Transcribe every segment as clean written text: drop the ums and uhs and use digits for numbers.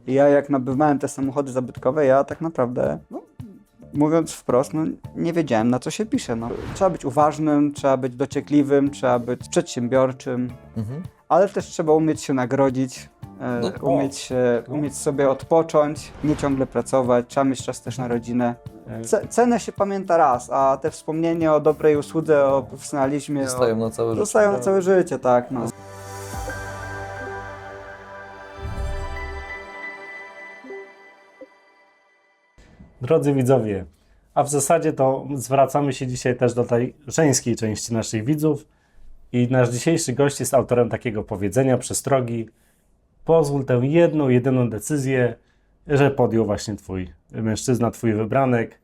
I ja jak nabywałem te samochody zabytkowe, ja tak naprawdę, no, mówiąc wprost, no, nie wiedziałem, na co się pisze. No. Trzeba być uważnym, trzeba być dociekliwym, trzeba być przedsiębiorczym, ale też trzeba umieć się nagrodzić, umieć sobie odpocząć, nie ciągle pracować, trzeba mieć czas też na rodzinę. Cenę się pamięta raz, a te wspomnienia o dobrej usłudze, o profesjonalizmie Zostają na całe życie. zostają na całe życie, tak. No. Drodzy widzowie, a w zasadzie to zwracamy się dzisiaj też do tej żeńskiej części naszych widzów i nasz dzisiejszy gość jest autorem takiego powiedzenia, przestrogi: pozwól tę jedną, jedyną decyzję, że podjął właśnie twój mężczyzna, twój wybranek.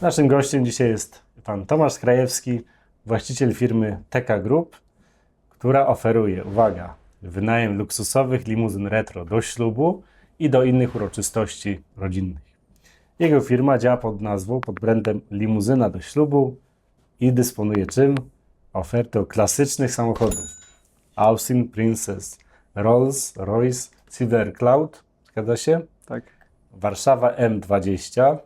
Naszym gościem dzisiaj jest pan Tomasz Krajewski, właściciel firmy TK Group, która oferuje, uwaga, wynajem luksusowych limuzyn retro do ślubu i do innych uroczystości rodzinnych. Jego firma działa pod brandem limuzyna do ślubu i dysponuje czym? Ofertą klasycznych samochodów: Austin Princess, Rolls-Royce Silver Cloud, zgadza się? Tak. Warszawa M20,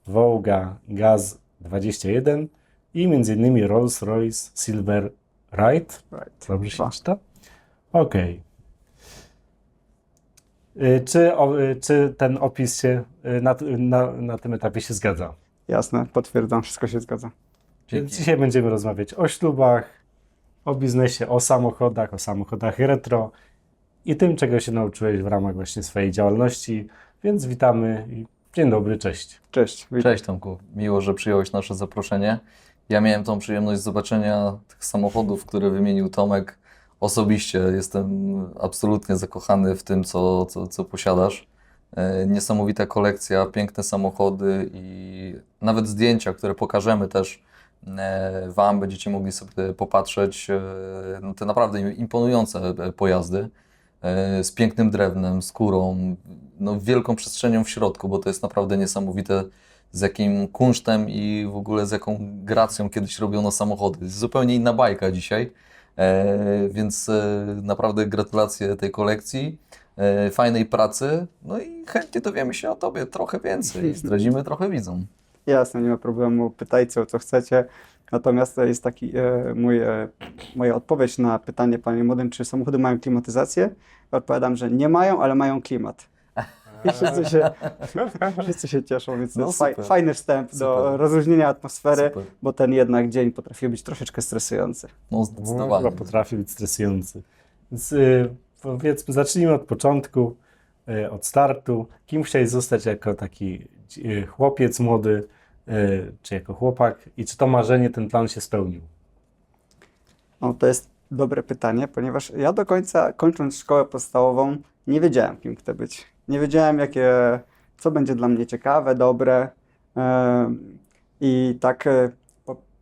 Wołga Gaz 21 i m.in. Rolls-Royce Silver Ride. Dobrze się czyta? Okej. Czy ten opis się na tym etapie się zgadza? Jasne, potwierdzam, wszystko się zgadza. Więc dzisiaj będziemy rozmawiać o ślubach, o biznesie, o samochodach retro i tym, czego się nauczyłeś w ramach właśnie swojej działalności. Więc witamy i dzień dobry, cześć. Cześć. Witam. Cześć Tomku, miło, że przyjąłeś nasze zaproszenie. Ja miałem tą przyjemność zobaczenia tych samochodów, które wymienił Tomek osobiście. Jestem absolutnie zakochany w tym, co posiadasz. Niesamowita kolekcja, piękne samochody i nawet zdjęcia, które pokażemy też Wam, będziecie mogli sobie popatrzeć. No, te naprawdę imponujące pojazdy z pięknym drewnem, skórą, no, wielką przestrzenią w środku, bo to jest naprawdę niesamowite, z jakim kunsztem i w ogóle z jaką gracją kiedyś robiono samochody. Jest zupełnie inna bajka dzisiaj, więc naprawdę gratulacje tej kolekcji, fajnej pracy, no i chętnie dowiemy się o Tobie trochę więcej, zdradzimy trochę widzom. Jasne, nie ma problemu, pytajcie o co chcecie. Natomiast to jest taki moja odpowiedź na pytanie Panie młodym, czy samochody mają klimatyzację. Odpowiadam, że nie mają, ale mają klimat. I wszyscy się cieszą, więc to jest fajny wstęp do rozluźnienia atmosfery, bo ten jednak dzień potrafi być troszeczkę stresujący. No zdecydowanie. Potrafi być stresujący. Więc powiedzmy, zacznijmy od początku, od startu. Kim chciałeś zostać jako taki chłopiec młody, czy jako chłopak i czy to marzenie, ten plan się spełnił? No, to jest dobre pytanie, ponieważ ja do końca, kończąc szkołę podstawową, nie wiedziałem, kim chcę być. Nie wiedziałem, co będzie dla mnie ciekawe, dobre. I tak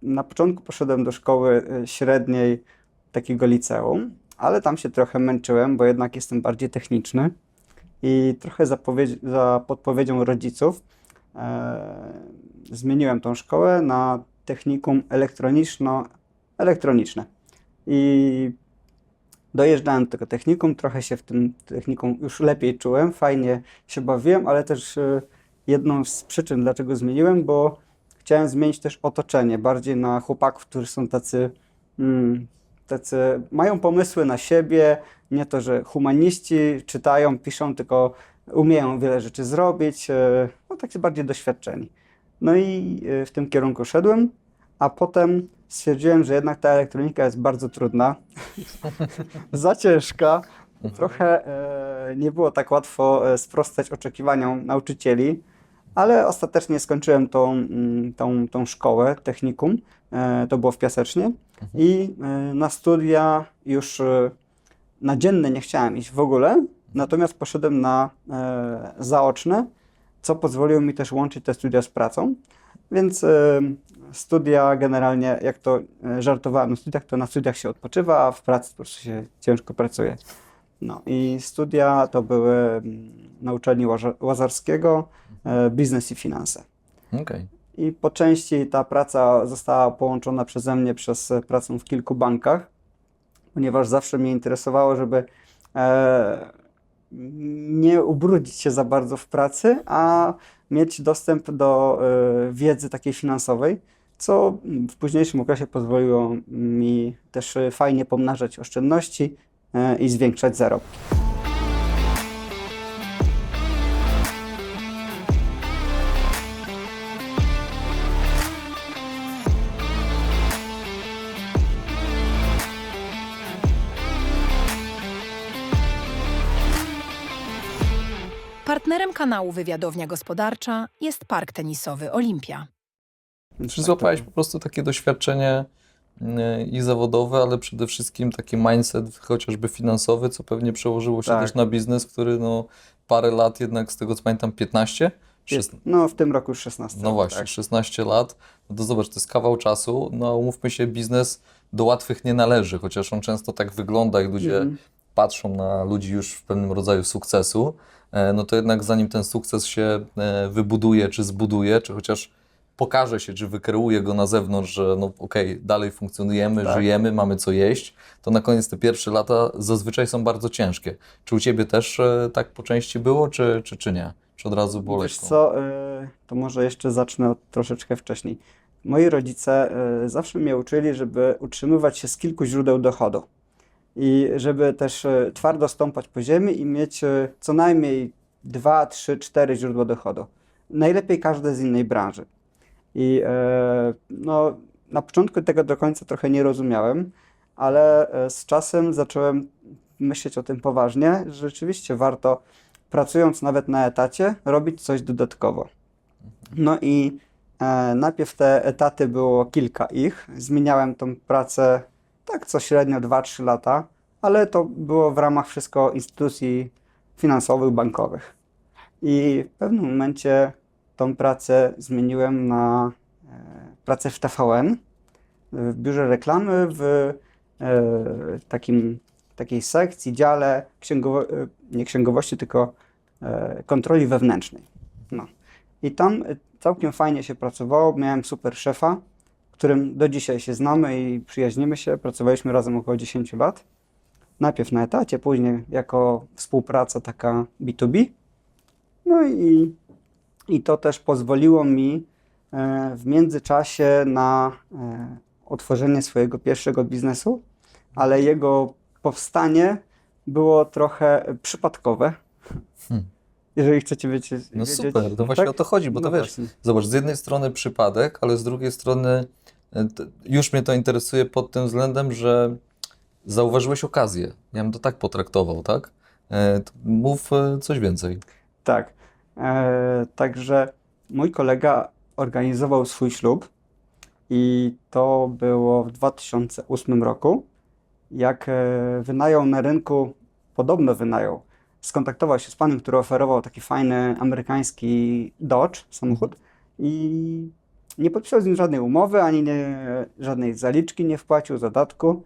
na początku poszedłem do szkoły średniej, takiego liceum, ale tam się trochę męczyłem, bo jednak jestem bardziej techniczny i trochę za podpowiedzią rodziców zmieniłem tą szkołę na technikum elektroniczne. I dojeżdżałem do tego technikum, trochę się w tym technikum już lepiej czułem, fajnie się bawiłem, ale też jedną z przyczyn, dlaczego zmieniłem, bo chciałem zmienić też otoczenie, bardziej na chłopaków, którzy są tacy mają pomysły na siebie, nie to, że humaniści czytają, piszą, tylko umieją wiele rzeczy zrobić, no tacy bardziej doświadczeni. No i w tym kierunku szedłem, a potem stwierdziłem, że jednak ta elektronika jest bardzo trudna, za ciężka, trochę nie było tak łatwo sprostać oczekiwaniom nauczycieli, ale ostatecznie skończyłem tą szkołę, technikum, to było w Piasecznie i na studia już na dzienne nie chciałem iść w ogóle, natomiast poszedłem na zaoczne, co pozwoliło mi też łączyć te studia z pracą, więc studia generalnie, jak to żartowałem na studiach, to na studiach się odpoczywa, a w pracy po prostu się ciężko pracuje. No i studia to były na uczelni Łazarskiego, biznes i finanse. Okay. I po części ta praca została połączona przeze mnie przez pracę w kilku bankach, ponieważ zawsze mnie interesowało, żeby nie ubrudzić się za bardzo w pracy, a mieć dostęp do wiedzy takiej finansowej, co w późniejszym okresie pozwoliło mi też fajnie pomnażać oszczędności i zwiększać zarobki. Partnerem kanału Wywiadownia Gospodarcza jest park tenisowy Olimpia. Czy złapałeś po prostu takie doświadczenie i zawodowe, ale przede wszystkim taki mindset chociażby finansowy, co pewnie przełożyło się Tak. też na biznes, który no parę lat jednak, z tego co pamiętam, 15? No w tym roku już 16. No właśnie, tak. 16 lat, no to zobacz, to jest kawał czasu, no umówmy się, biznes do łatwych nie należy, chociaż on często tak wygląda i ludzie patrzą na ludzi już w pewnym rodzaju sukcesu, no to jednak zanim ten sukces się wybuduje, czy zbuduje, czy chociaż pokaże się, czy wykreuje go na zewnątrz, że no okej, dalej funkcjonujemy, Tak. żyjemy, mamy co jeść, to na koniec te pierwsze lata zazwyczaj są bardzo ciężkie. Czy u Ciebie też tak po części było, czy nie? Czy od razu było Wiesz lekko? co, to może jeszcze zacznę od troszeczkę wcześniej. Moi rodzice zawsze mnie uczyli, żeby utrzymywać się z kilku źródeł dochodu i żeby też twardo stąpać po ziemi i mieć co najmniej 2, 3, 4 źródła dochodu. Najlepiej każde z innej branży. I no, na początku tego do końca trochę nie rozumiałem, ale z czasem zacząłem myśleć o tym poważnie, że rzeczywiście warto, pracując nawet na etacie, robić coś dodatkowo. No i najpierw te etaty było kilka ich. Zmieniałem tą pracę tak co średnio 2-3 lata, ale to było w ramach wszystko instytucji finansowych, bankowych. I w pewnym momencie tą pracę zmieniłem na pracę w TVN, w biurze reklamy, w takiej sekcji, dziale nie księgowości, tylko kontroli wewnętrznej. No. I tam całkiem fajnie się pracowało, miałem super szefa, którym do dzisiaj się znamy i przyjaźnimy się, pracowaliśmy razem około 10 lat. Najpierw na etacie, później jako współpraca taka B2B. No i to też pozwoliło mi w międzyczasie na otworzenie swojego pierwszego biznesu, ale jego powstanie było trochę przypadkowe. Jeżeli chcecie wiedzieć. No super, to właśnie tak? o to chodzi, bo No to wiesz, właśnie. zobacz, z jednej strony przypadek, ale z drugiej strony już mnie to interesuje pod tym względem, że zauważyłeś okazję. Ja bym to tak potraktował, tak? To mów coś więcej. Tak. Także mój kolega organizował swój ślub i to było w 2008 roku. Jak wynajął na rynku, podobno wynajął, skontaktował się z panem, który oferował taki fajny amerykański Dodge samochód i nie podpisał z nim żadnej umowy, ani żadnej zaliczki nie wpłacił, zadatku.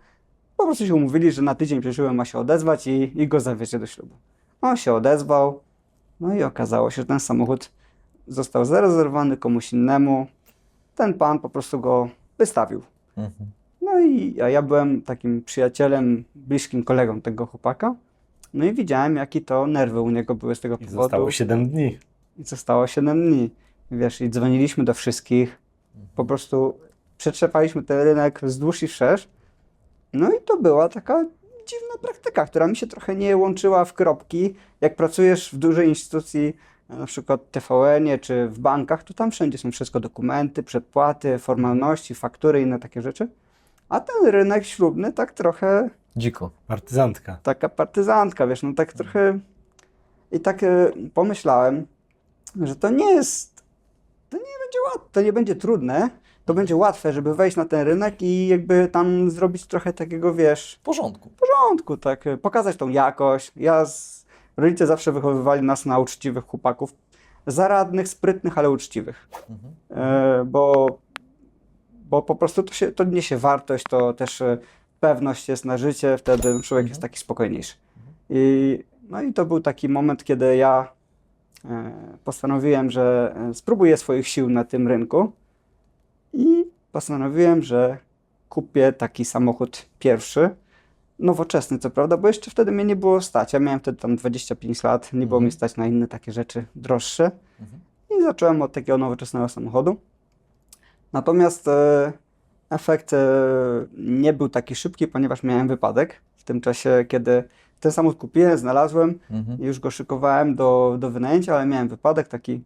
Po prostu się umówili, że na tydzień przed ślubem ma się odezwać i go zawiezie do ślubu. On się odezwał, no i okazało się, że ten samochód został zarezerwowany komuś innemu. Ten pan po prostu go wystawił. No a ja byłem takim przyjacielem, bliskim kolegą tego chłopaka. No i widziałem, jakie to nerwy u niego były z tego I powodu. zostało 7 dni. I zostało 7 dni. Wiesz, i dzwoniliśmy do wszystkich. Po prostu przetrzepaliśmy ten rynek wzdłuż i wszerz. No i to była taka dziwna praktyka, która mi się trochę nie łączyła w kropki. Jak pracujesz w dużej instytucji, na przykład TVN-ie czy w bankach, to tam wszędzie są wszystko dokumenty, przedpłaty, formalności, faktury i inne takie rzeczy. A ten rynek ślubny tak trochę, Dziko. Partyzantka. taka partyzantka, wiesz, no tak trochę. I tak pomyślałem, że to nie będzie łatwe, to nie będzie trudne, to będzie łatwe, żeby wejść na ten rynek i jakby tam zrobić trochę takiego, wiesz, W porządku. porządku, tak, pokazać tą jakość. Rodzice zawsze wychowywali nas na uczciwych chłopaków, zaradnych, sprytnych, ale uczciwych. Bo po prostu to niesie wartość, to też pewność jest na życie, wtedy człowiek jest taki spokojniejszy. No i to był taki moment, kiedy ja postanowiłem, że spróbuję swoich sił na tym rynku i postanowiłem, że kupię taki samochód pierwszy. nowoczesny, co prawda, bo jeszcze wtedy mnie nie było stać. Ja miałem wtedy tam 25 lat, nie było mi stać na inne takie rzeczy droższe. I zacząłem od takiego nowoczesnego samochodu. Natomiast efekt nie był taki szybki, ponieważ miałem wypadek. W tym czasie, kiedy ten samochód kupiłem, znalazłem i już go szykowałem do wynajęcia, ale miałem wypadek, taki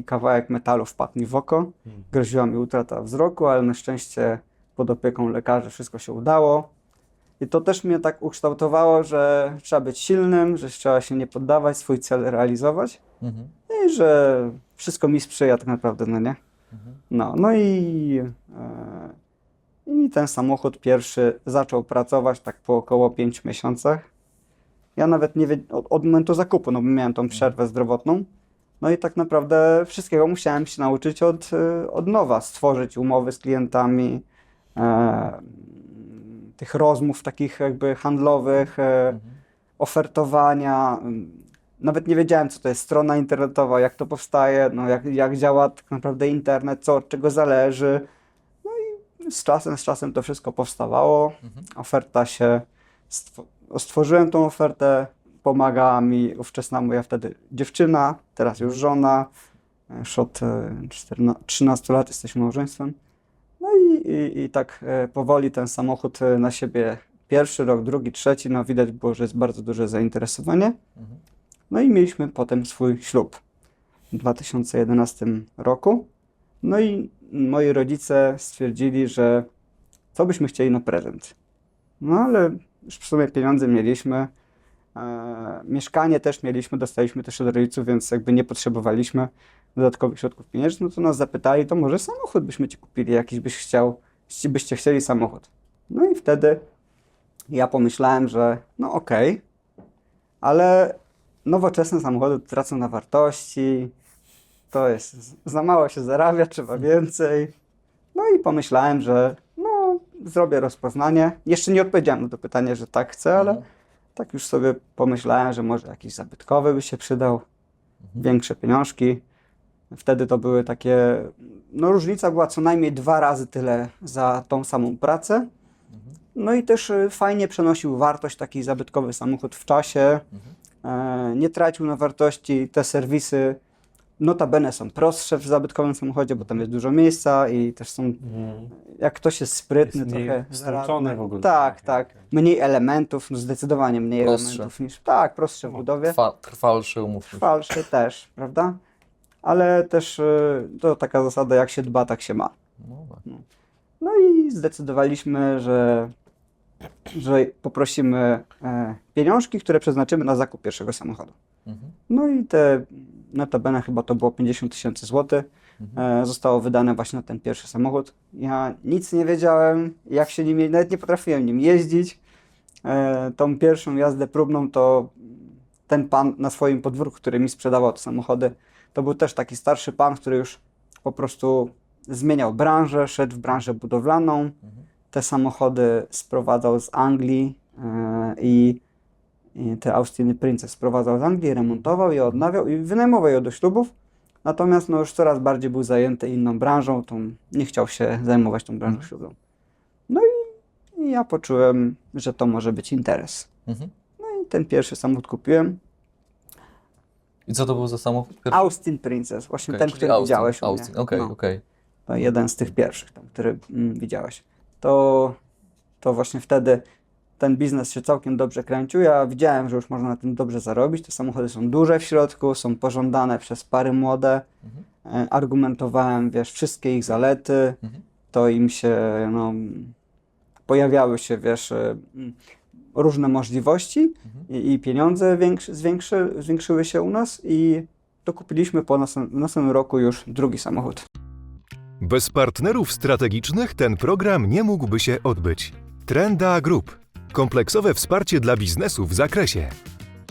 kawałek metalu wpadł mi w oko. Groziła mi utrata wzroku, ale na szczęście pod opieką lekarzy wszystko się udało. I to też mnie tak ukształtowało, że trzeba być silnym, że trzeba się nie poddawać, swój cel realizować i że wszystko mi sprzyja tak naprawdę, no nie? No i ten samochód pierwszy zaczął pracować tak po około 5 miesiącach. Ja nawet nie wiedziałem, od momentu zakupu, no bo miałem tą przerwę zdrowotną. No i tak naprawdę wszystkiego musiałem się nauczyć od nowa, stworzyć umowy z klientami, tych rozmów takich jakby handlowych, ofertowania. Nawet nie wiedziałem, co to jest strona internetowa, jak to powstaje, no jak działa tak naprawdę internet, co od czego zależy. No i z czasem to wszystko powstawało. Oferta się, stworzyłem tą ofertę, pomagała mi ówczesna moja wtedy dziewczyna, teraz już żona. Już od 13 lat jesteśmy małżeństwem. No i tak powoli ten samochód na siebie pierwszy rok, drugi, trzeci, no widać było, że jest bardzo duże zainteresowanie. No i mieliśmy potem swój ślub w 2011 roku. No i moi rodzice stwierdzili, że co byśmy chcieli na prezent. No ale już w sumie pieniądze mieliśmy, mieszkanie też mieliśmy, dostaliśmy też od rodziców, więc jakby nie potrzebowaliśmy dodatkowych środków pieniężnych, no to nas zapytali, to może samochód byśmy ci kupili, jakiś byście chcieli samochód. No i wtedy ja pomyślałem, że no okej, ale nowoczesne samochody tracą na wartości, to jest, za mało się zarabia, trzeba więcej. No i pomyślałem, że no zrobię rozpoznanie. Jeszcze nie odpowiedziałem na to pytanie, że tak chcę, ale tak już sobie pomyślałem, że może jakiś zabytkowy by się przydał, większe pieniążki. Wtedy to były takie, no różnica była co najmniej 2 razy tyle za tą samą pracę. No i też fajnie przenosił wartość taki zabytkowy samochód w czasie. Nie tracił na wartości, te serwisy notabene są prostsze w zabytkowym samochodzie, bo tam jest dużo miejsca i też są, jak ktoś jest sprytny, Jest mniej trochę stłuczone zaradny. w ogóle. Tak, tak. Mniej elementów, no zdecydowanie mniej Prostsze. elementów niż, tak, prostsze w budowie. Trwalszy, umówmy się. Trwalsze też, prawda? Ale też to taka zasada, jak się dba, tak się ma. No tak. No i zdecydowaliśmy, że poprosimy pieniążki, które przeznaczymy na zakup pierwszego samochodu. No i te, notabene chyba to było 50 000 złotych, zostało wydane właśnie na ten pierwszy samochód. Ja nic nie wiedziałem, jak się nim, nawet nie potrafiłem nim jeździć. Tą pierwszą jazdę próbną to ten pan na swoim podwórku, który mi sprzedawał te samochody, to był też taki starszy pan, który już po prostu zmieniał branżę, szedł w branżę budowlaną. Te samochody sprowadzał z Anglii i te Austiny Princess sprowadzał z Anglii, remontował je, odnawiał i wynajmował je do ślubów. Natomiast no, już coraz bardziej był zajęty inną branżą, nie chciał się zajmować tą branżą ślubną. No i ja poczułem, że to może być interes. No i ten pierwszy samochód kupiłem. I co to był za samochód? Pierwszy? Austin Princess, właśnie Okej, ten, czyli który Austin, widziałeś u mnie. Austin, okej, No. okej. To jeden z tych pierwszych, tam, który widziałeś. To właśnie wtedy ten biznes się całkiem dobrze kręcił. Ja widziałem, że już można na tym dobrze zarobić. Te samochody są duże w środku, są pożądane przez pary młode. Argumentowałem, wiesz, wszystkie ich zalety. To im się, no, pojawiały się, wiesz, różne możliwości i pieniądze zwiększyły się u nas i dokupiliśmy po następnym roku już drugi samochód. Bez partnerów strategicznych ten program nie mógłby się odbyć. Trenda Group. Kompleksowe wsparcie dla biznesu w zakresie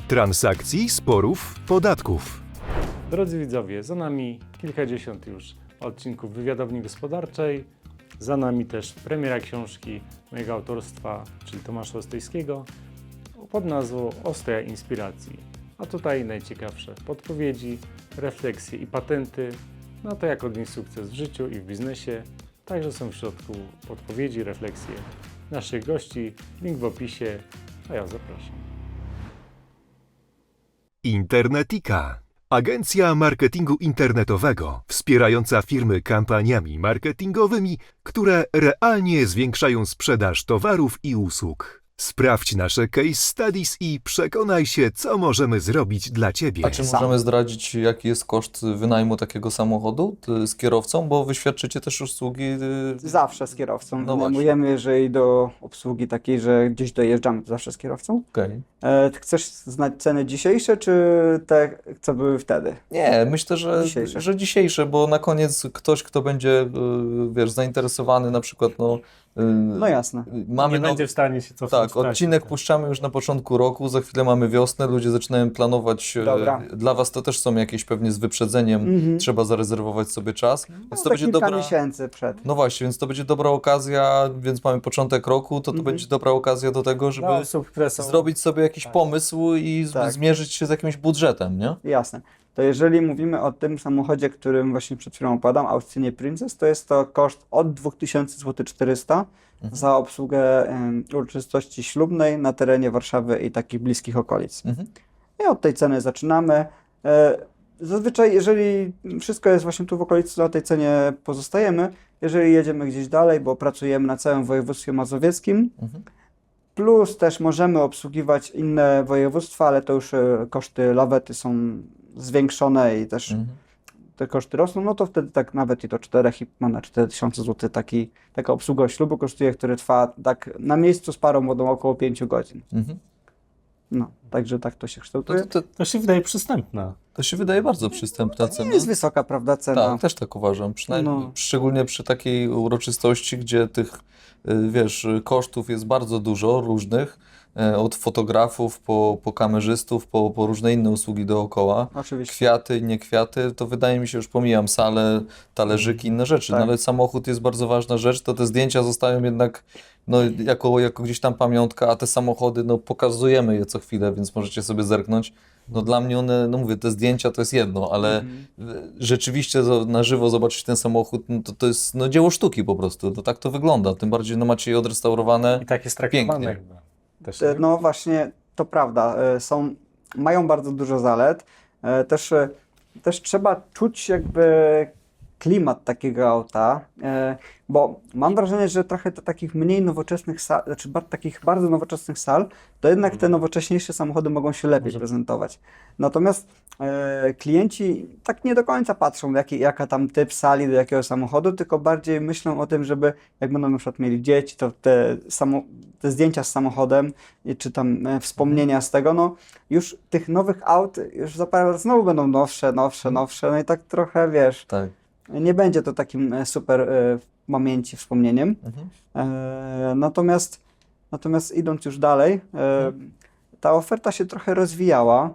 transakcji, sporów, podatków. Drodzy widzowie, za nami kilkadziesiąt już odcinków Wywiadowni Gospodarczej. Za nami też premiera książki mojego autorstwa, czyli Tomasza Ostojskiego, pod nazwą Ostoja Inspiracji. A tutaj najciekawsze podpowiedzi, refleksje i patenty na to, jak odnieść sukces w życiu i w biznesie. Także są w środku podpowiedzi, refleksje naszych gości, link w opisie A ja zapraszam. Internetika. Agencja marketingu internetowego wspierająca firmy kampaniami marketingowymi, które realnie zwiększają sprzedaż towarów i usług. Sprawdź nasze case studies i przekonaj się, co możemy zrobić dla Ciebie. A czy możemy zdradzić, jaki jest koszt wynajmu takiego samochodu z kierowcą, bo wy świadczycie też usługi... Zawsze z kierowcą. No Wynajmujemy, jeżeli do obsługi takiej, że gdzieś dojeżdżamy, to zawsze z kierowcą. Okej. Ty chcesz znać ceny dzisiejsze, czy te, co były wtedy? Nie, myślę, Dzisiejsze. że dzisiejsze, bo na koniec ktoś, kto będzie, wiesz, zainteresowany na przykład, No jasne. mamy Nie będzie w stanie się cofnąć. Tak, odcinek puszczamy już na początku roku, za chwilę mamy wiosnę, ludzie zaczynają planować. Dobra. Dla Was to też są jakieś pewnie z wyprzedzeniem, trzeba zarezerwować sobie czas, więc No, to za będzie kilka dobra... miesięcy przed. No właśnie, więc to będzie dobra okazja, więc mamy początek roku, to będzie dobra okazja do tego, żeby Dla osób, które są... zrobić sobie jakiś pomysł i Tak. zmierzyć się z jakimś budżetem, nie? Jasne. To jeżeli mówimy o tym samochodzie, którym właśnie przed chwilą opadam, Austinie Princess, to jest to koszt od 2000 zł 400 za obsługę uroczystości ślubnej na terenie Warszawy i takich bliskich okolic. I od tej ceny zaczynamy. Zazwyczaj, jeżeli wszystko jest właśnie tu w okolicy, to na tej cenie pozostajemy. Jeżeli jedziemy gdzieś dalej, bo pracujemy na całym województwie mazowieckim, plus też możemy obsługiwać inne województwa, ale to już koszty lawety są zwiększone i też te koszty rosną, no to wtedy tak nawet i do 4000 zł taka obsługa ślubu kosztuje, który trwa tak na miejscu z parą wodą około 5 godzin. No, także tak to się kształtuje. To się wydaje przystępna. To się wydaje bardzo przystępna Nie cena. jest wysoka, prawda, cena. Tak, też tak uważam. Przynajmniej, No. szczególnie przy takiej uroczystości, gdzie tych, wiesz, kosztów jest bardzo dużo różnych, od fotografów po kamerzystów, po różne inne usługi dookoła. Oczywiście. Kwiaty, nie kwiaty, to wydaje mi się, już pomijam salę, talerzyki, inne rzeczy, Tak. no, ale samochód jest bardzo ważna rzecz, to te zdjęcia zostają jednak jako gdzieś tam pamiątka, a te samochody, pokazujemy je co chwilę, więc możecie sobie zerknąć. No dla mnie one, mówię, te zdjęcia to jest jedno, ale rzeczywiście na żywo zobaczyć ten samochód, to jest dzieło sztuki po prostu, to tak to wygląda, tym bardziej macie je odrestaurowane. I tak jest traktowane Pięknie. jakby. Też, nie? No właśnie, to prawda. Mają bardzo dużo zalet. Też trzeba czuć jakby klimat takiego auta, bo mam wrażenie, że trochę takich mniej nowoczesnych sal, znaczy takich bardzo nowoczesnych sal, to jednak te nowocześniejsze samochody mogą się lepiej prezentować. Natomiast klienci tak nie do końca patrzą, jaka tam typ sali do jakiego samochodu, tylko bardziej myślą o tym, żeby jak będą na przykład mieli dzieci, to te zdjęcia z samochodem, czy tam wspomnienia z tego, no już tych nowych aut już za parę lat znowu będą nowsze, no i tak trochę, wiesz, Tak. nie będzie to takim super w pamięci wspomnieniem. Natomiast idąc już dalej, ta oferta się trochę rozwijała.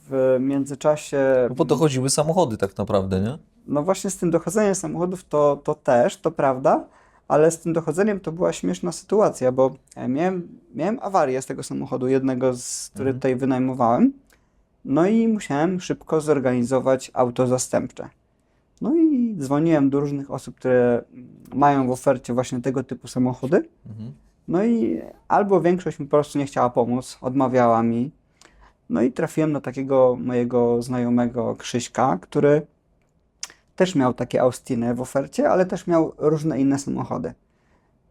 W międzyczasie, Bo dochodziły samochody tak naprawdę, nie? no właśnie z tym dochodzeniem samochodów to też, to prawda, ale z tym dochodzeniem to była śmieszna sytuacja, bo miałem awarię z tego samochodu, jednego, który tutaj wynajmowałem, no i musiałem szybko zorganizować auto zastępcze. No i dzwoniłem do różnych osób, które mają w ofercie właśnie tego typu samochody. No i albo większość mi po prostu nie chciała pomóc, odmawiała mi. No i trafiłem na takiego mojego znajomego Krzyśka, który też miał takie Austiny w ofercie, ale też miał różne inne samochody.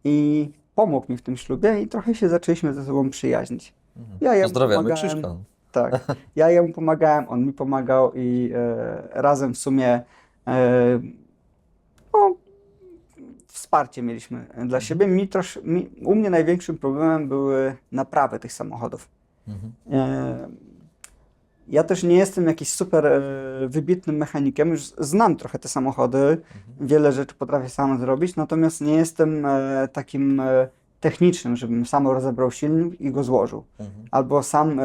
I pomógł mi w tym ślubie i trochę się zaczęliśmy ze sobą przyjaźnić. Ja jemu Pozdrawiamy pomagałem. Krzyśka. Tak, ja jemu pomagałem, on mi pomagał i razem w sumie wsparcie mieliśmy dla siebie. U mnie największym problemem były naprawy tych samochodów. Ja też nie jestem jakiś super wybitnym mechanikiem, już znam trochę te samochody, wiele rzeczy potrafię sam zrobić, natomiast nie jestem takim technicznym, żebym sam rozebrał silnik i go złożył. Albo sam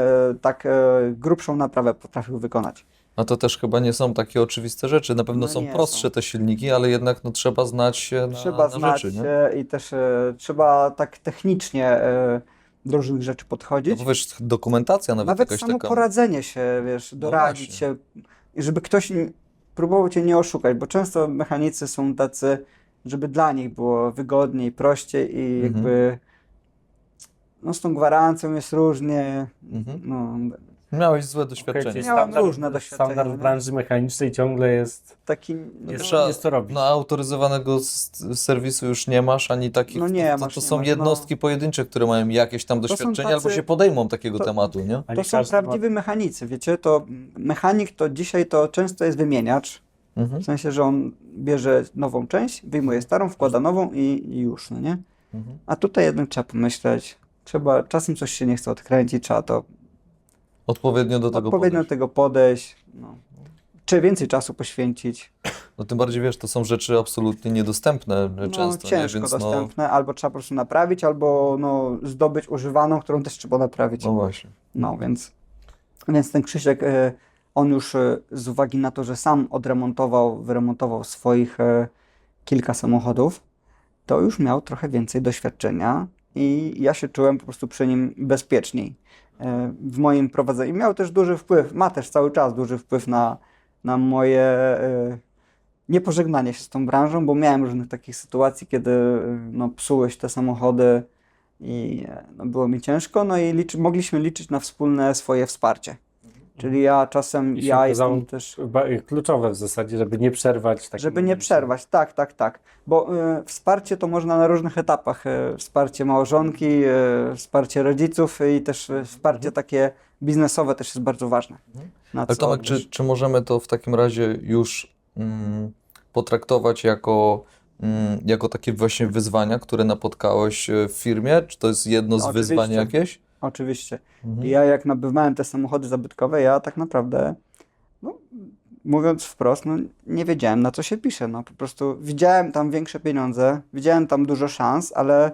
grubszą naprawę potrafił wykonać. No to też chyba nie są takie oczywiste rzeczy. Na pewno No są nie prostsze są. te silniki, ale jednak trzeba znać się Trzeba na znać rzeczy, nie? się i też trzeba tak technicznie do różnych rzeczy No podchodzić. bo wiesz, dokumentacja nawet Nawet jakaś samo taka. poradzenie się, wiesz, doradzić właśnie. się, i żeby ktoś próbował cię nie oszukać, bo często mechanicy są tacy, żeby dla nich było wygodniej, prościej i jakby no z tą gwarancją jest różnie. Mhm. No, Miałeś złe Okej, doświadczenie. czyli Miałem różne doświadczenia, standard w nie? branży mechanicznej ciągle jest... taki, Nie Jest- trzeba, jest co robić. no, autoryzowanego serwisu już nie masz, ani takich, No nie to masz, to nie są masz, jednostki pojedyncze, które mają jakieś tam są doświadczenie, tacy- albo się podejmą takiego to- tematu, nie? A to nie są każdy ma- prawdziwi mechanicy, wiecie, to mechanik to dzisiaj to często jest wymieniacz, Mhm. w sensie, że on bierze nową część, wyjmuje starą, wkłada nową i już, no nie? Mhm. A tutaj jednak trzeba pomyśleć, czasem coś się nie chce odkręcić, trzeba to Odpowiednio do tego odpowiednio do podejść. tego podejść, no. Czy więcej czasu poświęcić. No tym bardziej, wiesz, to są rzeczy absolutnie niedostępne No, często, nie? ciężko Więc dostępne, albo trzeba po prostu naprawić, albo no, zdobyć używaną, którą też trzeba naprawić. no właśnie. No, więc ten Krzysiek, on już z uwagi na to, że sam wyremontował swoich kilka samochodów, to już miał trochę więcej doświadczenia i ja się czułem po prostu przy nim bezpieczniej w moim prowadzeniu. Miał też duży wpływ, ma też cały czas duży wpływ na moje niepożegnanie się z tą branżą, bo miałem różnych takich sytuacji, kiedy no, psuły się te samochody i no, było mi ciężko, no i mogliśmy liczyć na wspólne swoje wsparcie. Czyli ja czasem, I się ja okazało jestem też, kluczowe w zasadzie, żeby nie przerwać takiego żeby nie momentu. przerwać, tak, bo wsparcie to można na różnych etapach, wsparcie małżonki, wsparcie rodziców i też wsparcie takie biznesowe też jest bardzo ważne. Na Ale co Tomek, też- czy możemy to w takim razie już potraktować jako takie właśnie wyzwania, które napotkałeś w firmie? Czy to jest jedno z Oczywiście. wyzwań jakieś? Oczywiście. Mhm. Ja jak nabywałem te samochody zabytkowe, ja tak naprawdę, no, mówiąc wprost, no, nie wiedziałem na co się pisze. No, po prostu widziałem tam większe pieniądze, widziałem tam dużo szans, ale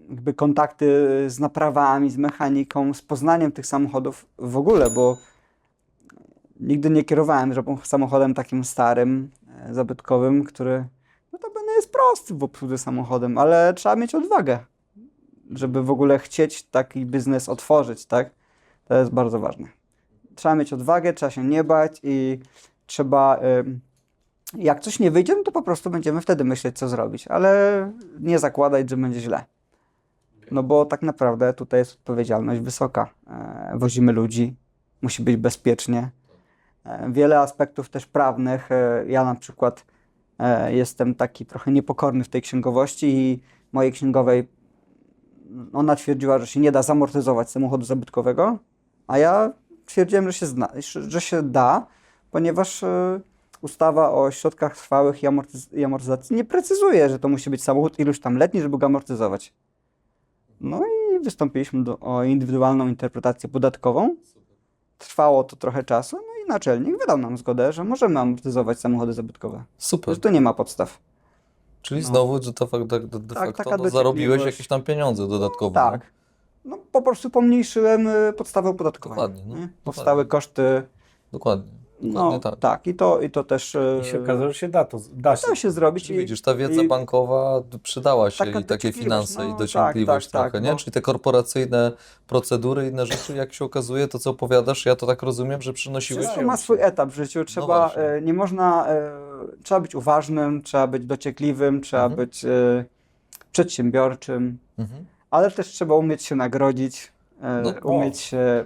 jakby kontakty z naprawami, z mechaniką, z poznaniem tych samochodów w ogóle, bo nigdy nie kierowałem żadnym samochodem takim starym, zabytkowym, który no to jest prosty w obsłudze samochodem, ale trzeba mieć odwagę, żeby w ogóle chcieć taki biznes otworzyć, tak? To jest bardzo ważne. Trzeba mieć odwagę, trzeba się nie bać i trzeba, jak coś nie wyjdzie, no to po prostu będziemy wtedy myśleć, co zrobić, ale nie zakładać, że będzie źle. No bo tak naprawdę tutaj jest odpowiedzialność wysoka. Wozimy ludzi, musi być bezpiecznie. Wiele aspektów też prawnych. Ja na przykład jestem taki trochę niepokorny w tej księgowości i mojej księgowej ona twierdziła, że się nie da zamortyzować samochodu zabytkowego, a ja twierdziłem, że się da, ponieważ ustawa o środkach trwałych i amortyzacji nie precyzuje, że to musi być samochód iluś tam letni, żeby go amortyzować. No i wystąpiliśmy o indywidualną interpretację podatkową. Trwało to trochę czasu, no i naczelnik wydał nam zgodę, że możemy amortyzować samochody zabytkowe. Super. Że tu nie ma podstaw. Czyli no. znowu, że to de Tak, facto taka no, zarobiłeś dociekliwość. jakieś tam pieniądze dodatkowo. Tak. No po prostu pomniejszyłem podstawę opodatkowania. Dokładnie, no. nie? Powstały koszty. Dokładnie. No Dokładnie tak. tak, i to też I się okazało, że się da się. da się zrobić. Czyli widzisz, ta wiedza i- bankowa przydała się Taka i takie dociekliwość, finanse no, i dociągliwość tak, trochę, nie? no. Czyli te korporacyjne procedury, inne rzeczy, jak się okazuje, to co opowiadasz, ja to tak rozumiem, że przynosiłeś. Wszystko ma swój etap w życiu. Trzeba, właśnie. nie można, trzeba być uważnym, trzeba być dociekliwym, trzeba Mhm. być przedsiębiorczym, Mhm. ale też trzeba umieć się nagrodzić, No,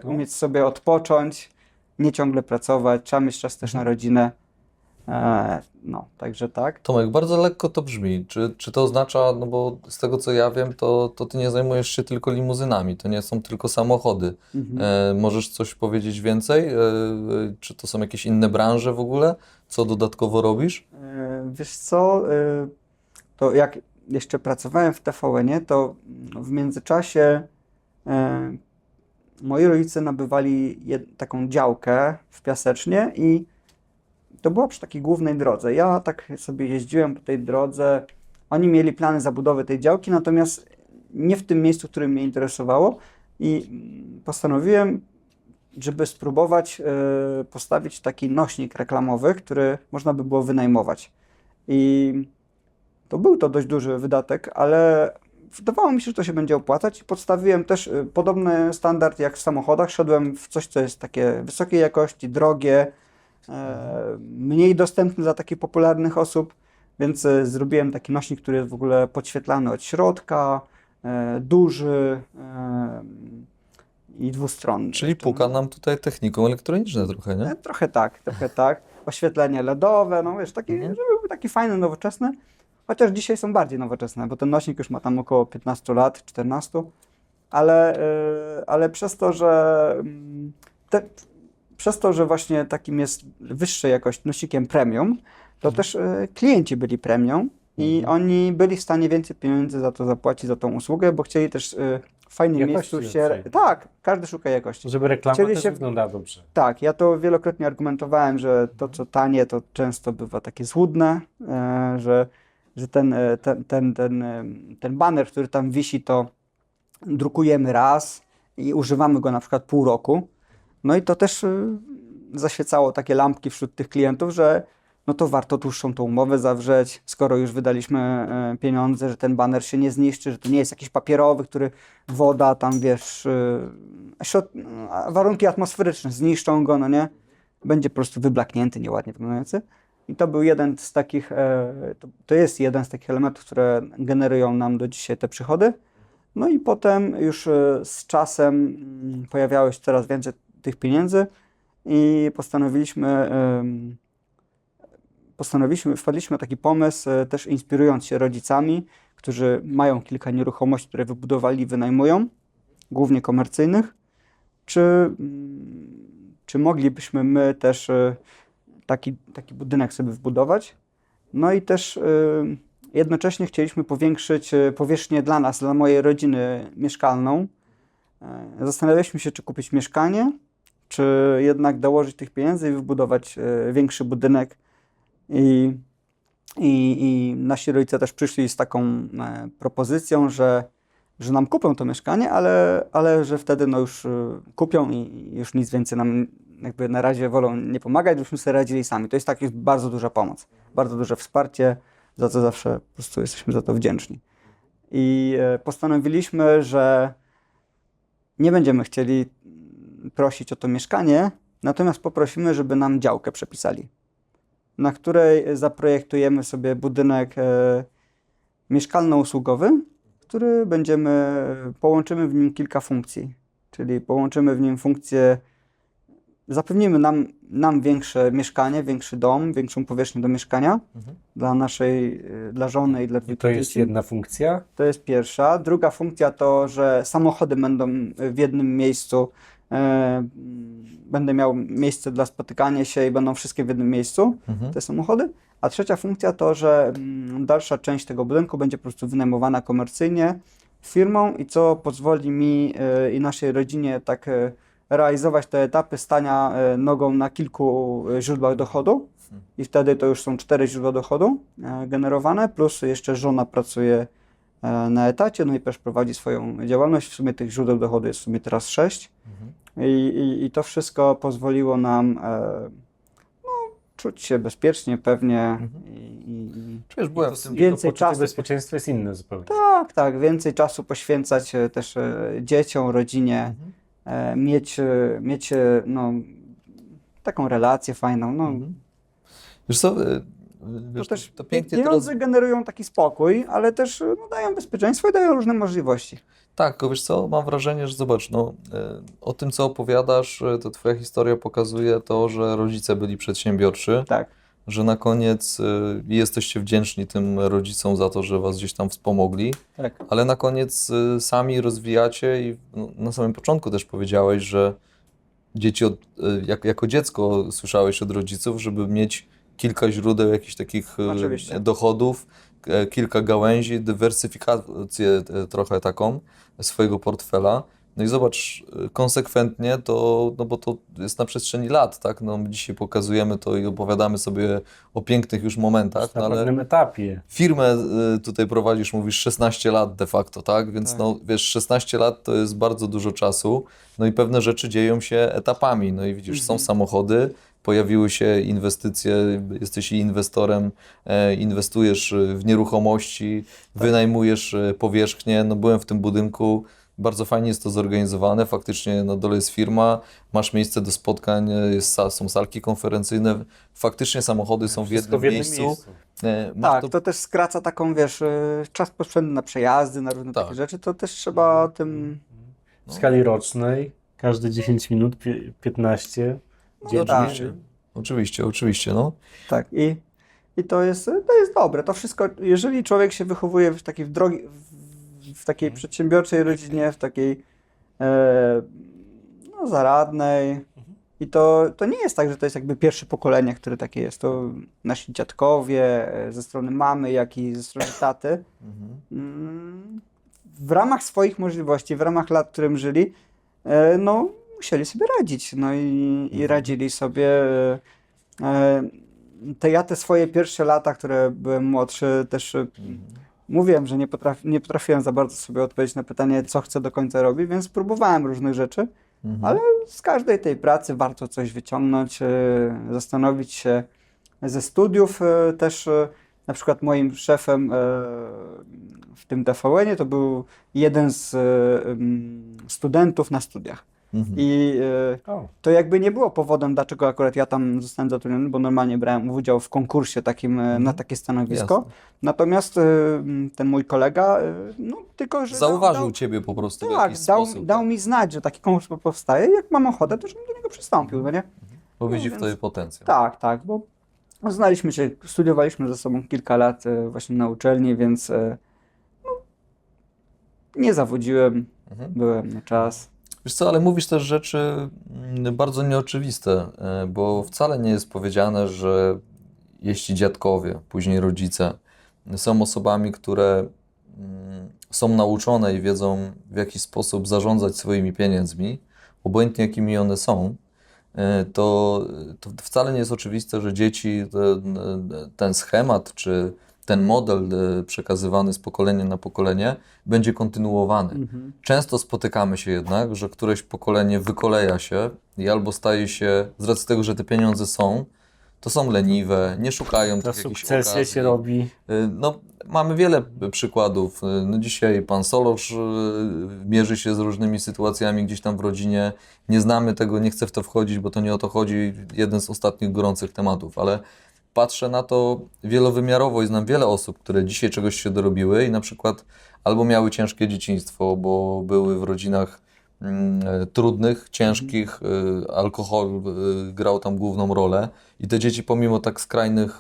umieć sobie odpocząć, nie ciągle pracować, trzeba mieć czas też na rodzinę. No, także tak. Tomek, bardzo lekko to brzmi. Czy to oznacza, no bo z tego co ja wiem, to ty nie zajmujesz się tylko limuzynami, to nie są tylko samochody. Możesz coś powiedzieć więcej? Czy to są jakieś inne branże w ogóle? Co dodatkowo robisz? Wiesz co, to jak jeszcze pracowałem w TVN-ie, to w międzyczasie moi rodzice nabywali taką działkę w Piasecznie i to była przy takiej głównej drodze. Ja tak sobie jeździłem po tej drodze. Oni mieli plany zabudowy tej działki, natomiast nie w tym miejscu, które mnie interesowało i postanowiłem, żeby spróbować postawić taki nośnik reklamowy, który można by było wynajmować. I to był to dość duży wydatek, ale wydawało mi się, że to się będzie opłacać i podstawiłem też podobny standard jak w samochodach. Szedłem w coś, co jest takie wysokiej jakości, drogie, mniej dostępny dla takich popularnych osób, więc zrobiłem taki nośnik, który jest w ogóle podświetlany od środka, duży i dwustronny. Czyli puka nam tutaj techniką elektroniczną trochę, nie? Trochę tak, trochę tak. Oświetlenie LEDowe, no wiesz, taki, żeby był taki fajny, nowoczesny. Chociaż dzisiaj są bardziej nowoczesne, bo ten nośnik już ma tam około 15 lat, 14. Ale przez to, że właśnie takim jest wyższej jakości nosikiem premium, to też klienci byli premium i oni byli w stanie więcej pieniędzy za to zapłacić, za tą usługę, bo chcieli też w fajnym Jakości miejscu się... lepszej. Tak, każdy szuka jakości. Żeby reklama Chcieli też się- wyglądała dobrze. Tak, ja to wielokrotnie argumentowałem, że to, co tanie, to często bywa takie złudne, że ten baner, który tam wisi, to drukujemy raz i używamy go na przykład pół roku. No i to też zaświecało takie lampki wśród tych klientów, że no to warto dłuższą tą umowę zawrzeć, skoro już wydaliśmy pieniądze, że ten baner się nie zniszczy, że to nie jest jakiś papierowy, który woda tam, wiesz, warunki atmosferyczne zniszczą go, no nie? Będzie po prostu wyblaknięty, nieładnie wyglądający. I to był jeden z takich, to jest jeden z takich elementów, które generują nam do dzisiaj te przychody. No i potem już z czasem pojawiało się coraz więcej tych pieniędzy i wpadliśmy na taki pomysł, też inspirując się rodzicami, którzy mają kilka nieruchomości, które wybudowali i wynajmują, głównie komercyjnych. Czy moglibyśmy my też taki budynek sobie wbudować? No i też jednocześnie chcieliśmy powiększyć powierzchnię dla nas, dla mojej rodziny mieszkalną. Zastanawialiśmy się, czy kupić mieszkanie, czy jednak dołożyć tych pieniędzy i wybudować większy budynek. I nasi rodzice też przyszli z taką propozycją, że nam kupią to mieszkanie, ale że wtedy no już kupią i już nic więcej nam jakby na razie wolą nie pomagać, żebyśmy sobie radzili sami. To jest tak już bardzo duża pomoc, bardzo duże wsparcie, za co zawsze po prostu jesteśmy za to wdzięczni. I postanowiliśmy, że nie będziemy chcieli prosić o to mieszkanie, natomiast poprosimy, żeby nam działkę przepisali, na której zaprojektujemy sobie budynek mieszkalno-usługowy, który połączymy w nim kilka funkcji, czyli połączymy w nim funkcje, zapewnimy nam większe mieszkanie, większy dom, większą powierzchnię do mieszkania dla żony i dla I dwójki to jest dzieci. jedna funkcja. To jest pierwsza. Druga funkcja to, że samochody będą w jednym miejscu, będę miał miejsce dla spotykania się i będą wszystkie w jednym miejscu, te samochody. A trzecia funkcja to, że dalsza część tego budynku będzie po prostu wynajmowana komercyjnie firmą i co pozwoli mi i naszej rodzinie tak realizować te etapy stania nogą na kilku źródłach dochodu. I wtedy to już są 4 źródła dochodu generowane, plus jeszcze żona pracuje na etacie, no i też prowadzi swoją działalność. W sumie tych źródeł dochodu jest w sumie teraz 6. I to wszystko pozwoliło nam czuć się bezpiecznie, pewnie. Czujesz, byłem w tym. Więcej to poczucie czasu. bezpieczeństwa jest inne zupełnie. Tak, więcej czasu poświęcać też dzieciom, rodzinie, mieć no, taką relację fajną. No, Wiesz co, to wiesz, też to pięknie pieniądze generują taki spokój, ale też no, dają bezpieczeństwo i dają różne możliwości. Tak, tylko wiesz co, mam wrażenie, że zobacz, no, o tym co opowiadasz, to twoja historia pokazuje to, że rodzice byli przedsiębiorczy, Tak. że na koniec jesteście wdzięczni tym rodzicom za to, że was gdzieś tam wspomogli, Tak. ale na koniec sami rozwijacie i no, na samym początku też powiedziałeś, że dzieci jako dziecko słyszałeś od rodziców, żeby mieć kilka źródeł jakichś takich Oczywiście. dochodów, kilka gałęzi, dywersyfikację trochę taką swojego portfela. No i zobacz, konsekwentnie to, no bo to jest na przestrzeni lat, tak? No my dzisiaj pokazujemy to i opowiadamy sobie o pięknych już momentach, Na no ale pewnym etapie. firmę tutaj prowadzisz, mówisz 16 lat de facto, tak? Więc Tak. no wiesz, 16 lat to jest bardzo dużo czasu, no i pewne rzeczy dzieją się etapami, no i widzisz, są samochody, pojawiły się inwestycje, jesteś inwestorem, inwestujesz w nieruchomości, wynajmujesz powierzchnię, no byłem w tym budynku, Bardzo fajnie jest to zorganizowane, faktycznie na dole jest firma, masz miejsce do spotkań, są salki konferencyjne, faktycznie samochody są w Wszystko jednym miejscu. Masz Tak, to- to też skraca taką, wiesz, czas potrzebny na przejazdy, na różne Tak. takie rzeczy, to też trzeba o tym... W skali rocznej, każde 10 minut, 15 dziennie. tak. Oczywiście, no. Tak, i to jest dobre. To wszystko, jeżeli człowiek się wychowuje w takiej w takiej przedsiębiorczej rodzinie, w takiej no, zaradnej, i to nie jest tak, że to jest jakby pierwsze pokolenie, które takie jest. To nasi dziadkowie ze strony mamy, jak i ze strony taty, w ramach swoich możliwości, w ramach lat, w którym żyli, no musieli sobie radzić. No i radzili sobie. Te swoje pierwsze lata, które byłem młodszy, też mówiłem, że nie potrafiłem za bardzo sobie odpowiedzieć na pytanie, co chcę do końca robić, więc próbowałem różnych rzeczy, ale z każdej tej pracy warto coś wyciągnąć, zastanowić się. Ze studiów też na przykład moim szefem w tym TVN-ie to był jeden z studentów na studiach. I O. to jakby nie było powodem, dlaczego akurat ja tam zostałem zatrudniony, bo normalnie brałem udział w konkursie takim na takie stanowisko. Jasne. Natomiast ten mój kolega, no tylko, że Zauważył Ciebie po prostu w tak, jakiś sposób. dał mi znać, że taki konkurs powstaje. Jak mam ochotę, to żebym do niego przystąpił, no nie? Bo widzi w więc- Tobie potencjał. Tak, bo znaliśmy się, studiowaliśmy ze sobą kilka lat właśnie na uczelni, więc no, nie zawodziłem, byłem na czas. Wiesz co, ale mówisz też rzeczy bardzo nieoczywiste, bo wcale nie jest powiedziane, że jeśli dziadkowie, później rodzice są osobami, które są nauczone i wiedzą, w jaki sposób zarządzać swoimi pieniędzmi, obojętnie jakimi one są, to wcale nie jest oczywiste, że dzieci ten schemat czy ten model przekazywany z pokolenia na pokolenie będzie kontynuowany. Często spotykamy się jednak, że któreś pokolenie wykoleja się i albo staje się, z racji tego, że te pieniądze są, to są leniwe, nie szukają Ta tych jakichś sukcesja okazji. się robi. No, mamy wiele przykładów. No, dzisiaj pan Solosz mierzy się z różnymi sytuacjami gdzieś tam w rodzinie. Nie znamy tego, nie chcę w to wchodzić, bo to nie o to chodzi. Jeden z ostatnich gorących tematów, ale patrzę na to wielowymiarowo i znam wiele osób, które dzisiaj czegoś się dorobiły i na przykład albo miały ciężkie dzieciństwo, bo były w rodzinach trudnych, ciężkich, alkohol grał tam główną rolę i te dzieci pomimo tak skrajnych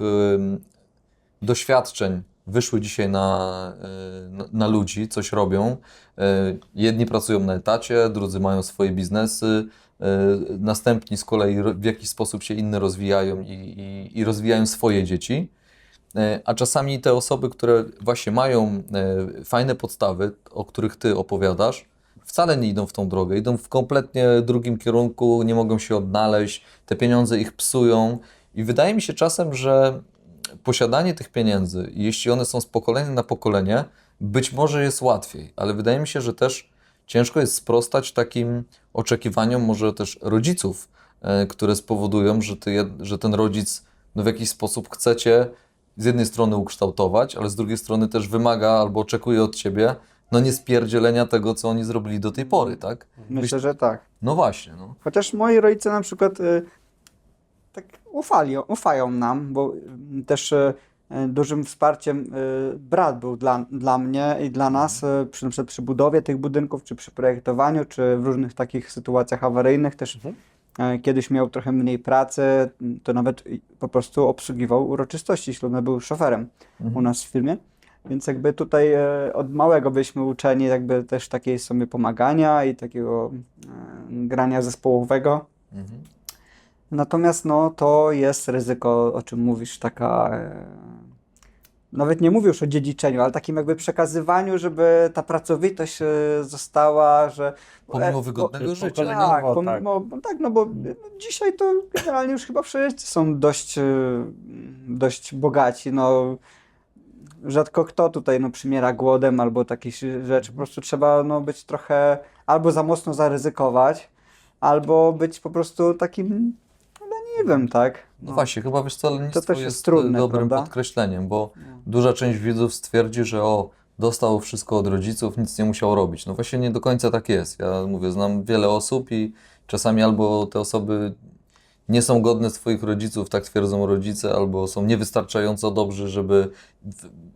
doświadczeń wyszły dzisiaj na ludzi, coś robią. Jedni pracują na etacie, drudzy mają swoje biznesy, następni z kolei w jakiś sposób się inne rozwijają i rozwijają swoje dzieci. A czasami te osoby, które właśnie mają fajne podstawy, o których Ty opowiadasz, wcale nie idą w tą drogę, idą w kompletnie drugim kierunku, nie mogą się odnaleźć, te pieniądze ich psują i wydaje mi się czasem, że posiadanie tych pieniędzy, jeśli one są z pokolenia na pokolenie, być może jest łatwiej, ale wydaje mi się, że też ciężko jest sprostać takim oczekiwaniom może też rodziców, które spowodują, że ten rodzic w jakiś sposób chce Cię z jednej strony ukształtować, ale z drugiej strony też wymaga albo oczekuje od Ciebie nie spierdzielenia tego, co oni zrobili do tej pory, tak? Myślę, że tak. No właśnie, no. Chociaż moi rodzice na przykład tak ufają nam, bo też dużym wsparciem brat był dla mnie i dla nas na przykład przy budowie tych budynków, czy przy projektowaniu, czy w różnych takich sytuacjach awaryjnych też. Kiedyś miał trochę mniej pracy, to nawet po prostu obsługiwał uroczystości ślubne, był szoferem u nas w firmie. Więc jakby tutaj od małego byliśmy uczeni jakby też takiej sobie pomagania i takiego grania zespołowego. Natomiast to jest ryzyko, o czym mówisz, taka... Nawet nie mówię już o dziedziczeniu, ale takim jakby przekazywaniu, żeby ta pracowitość została, że... Pomimo wygodnego życia. Tak, tak. bo dzisiaj to generalnie już chyba wszyscy są dość bogaci, rzadko kto tutaj przymiera głodem albo takie rzeczy, po prostu trzeba być trochę albo za mocno zaryzykować, albo być po prostu takim leniwym, tak? No właśnie, chyba wiesz co, lenistwo To też jest trudne, dobrym prawda? podkreśleniem, bo duża część widzów stwierdzi, że dostał wszystko od rodziców, nic nie musiał robić. No właśnie nie do końca tak jest. Ja mówię, znam wiele osób i czasami albo te osoby nie są godne swoich rodziców, tak twierdzą rodzice, albo są niewystarczająco dobrzy, żeby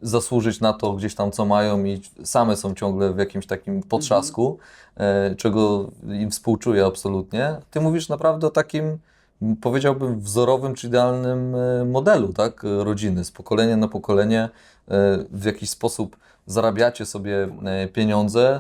zasłużyć na to gdzieś tam, co mają i same są ciągle w jakimś takim potrzasku, czego im współczuję absolutnie. Ty mówisz naprawdę o takim, powiedziałbym, wzorowym czy idealnym modelu, tak, rodziny, z pokolenia na pokolenie, w jakiś sposób zarabiacie sobie pieniądze,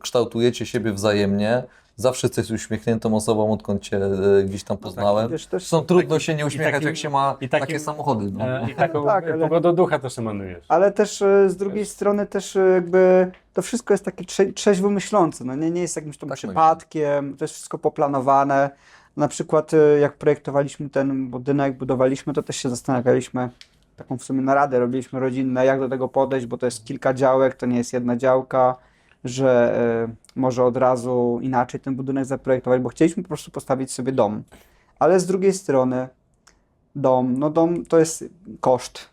kształtujecie siebie wzajemnie. Zawsze jesteś uśmiechniętą osobą, odkąd Cię gdzieś tam poznałem. wiesz, też Są trudno się nie uśmiechać, takim- jak się ma i takim- takie samochody. No. I taką Tak, ale- pogodą ducha też emanujesz. Ale też z drugiej strony też jakby to wszystko jest takie trzeźwo myślące, no nie jest jakimś tam Tak przypadkiem, to jest wszystko poplanowane. Na przykład jak projektowaliśmy ten budynek, budowaliśmy, to też się zastanawialiśmy, taką w sumie naradę robiliśmy rodzinne, jak do tego podejść, bo to jest kilka działek, to nie jest jedna działka, że może od razu inaczej ten budynek zaprojektować, bo chcieliśmy po prostu postawić sobie dom. Ale z drugiej strony dom to jest koszt,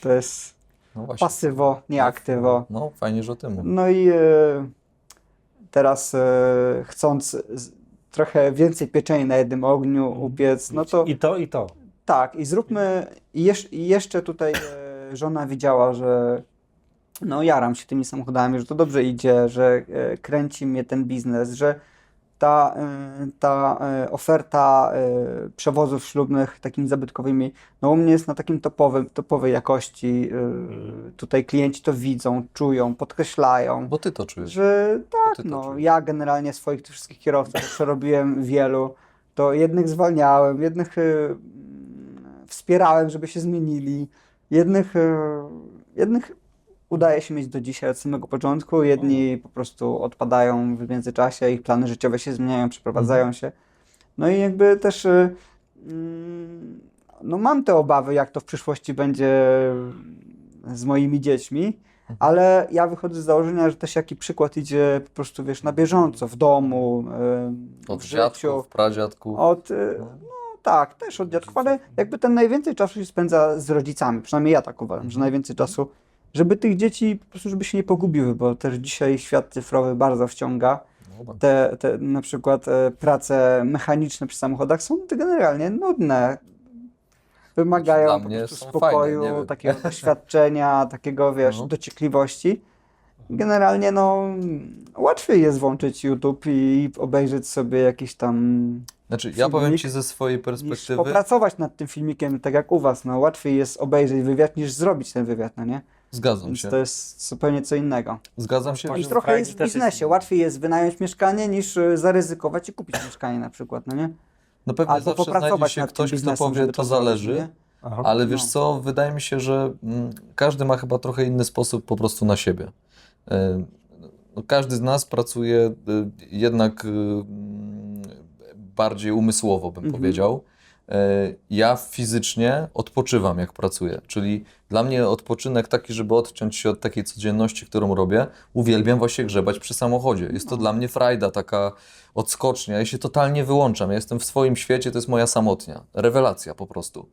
to jest No właśnie. pasywo, nie aktywo. No fajnie, że o tym mówisz. No i teraz chcąc trochę więcej pieczeni na jednym ogniu upiec, no to I to. tak, i zróbmy, i jeszcze tutaj żona widziała, że no jaram się tymi samochodami, że to dobrze idzie, że kręci mnie ten biznes, że ta oferta przewozów ślubnych takimi zabytkowymi, no u mnie jest na takim topowej jakości. Tutaj klienci to widzą, czują, podkreślają, Bo Ty to czujesz. że Ty tak, to no czujesz. ja generalnie swoich tych wszystkich kierowców przerobiłem wielu, to jednych zwalniałem, jednych wspierałem, żeby się zmienili, jednych udaje się mieć do dzisiaj od samego początku, jedni po prostu odpadają w międzyczasie, ich plany życiowe się zmieniają, przeprowadzają się. No i jakby też no mam te obawy, jak to w przyszłości będzie z moimi dziećmi, ale ja wychodzę z założenia, że też jaki przykład idzie po prostu, wiesz, na bieżąco, w domu, Od w życiu. dziadków, pradziadków. No tak, też od dziadków, ale jakby ten najwięcej czasu się spędza z rodzicami, przynajmniej ja tak uważam, że najwięcej czasu, żeby tych dzieci po prostu, żeby się nie pogubiły, bo też dzisiaj świat cyfrowy bardzo wciąga. No, tak. Te na przykład prace mechaniczne przy samochodach są generalnie nudne. Wymagają Dla po mnie prostu są spokoju, fajne, nie wiem. takiego doświadczenia, takiego, wiesz, No. dociekliwości. Generalnie no łatwiej jest włączyć YouTube i obejrzeć sobie jakieś tam Znaczy, ja powiem filmik Ci ze swojej niż perspektywy, popracować nad tym filmikiem, tak jak u was. No łatwiej jest obejrzeć wywiad niż zrobić ten wywiad, no nie? zgadzam Więc się. to jest zupełnie co innego. Zgadzam się. Poziom I trochę frajdy jest w też jest biznesie. inny. Łatwiej jest wynająć mieszkanie niż zaryzykować i kupić mieszkanie na przykład, no nie? No pewnie Albo zawsze znajdzie popracować się nad tym ktoś, kto biznesem, powie, żeby to zrobić, zależy. nie? Aha. Ale wiesz No. co, wydaje mi się, że każdy ma chyba trochę inny sposób po prostu na siebie. No, każdy z nas pracuje jednak bardziej umysłowo, bym powiedział. Ja fizycznie odpoczywam, jak pracuję. Czyli dla mnie odpoczynek taki, żeby odciąć się od takiej codzienności, którą robię, uwielbiam właśnie grzebać przy samochodzie. Jest to dla mnie frajda, taka odskocznia. Ja się totalnie wyłączam. Ja jestem w swoim świecie, to jest moja samotnia. Rewelacja po prostu.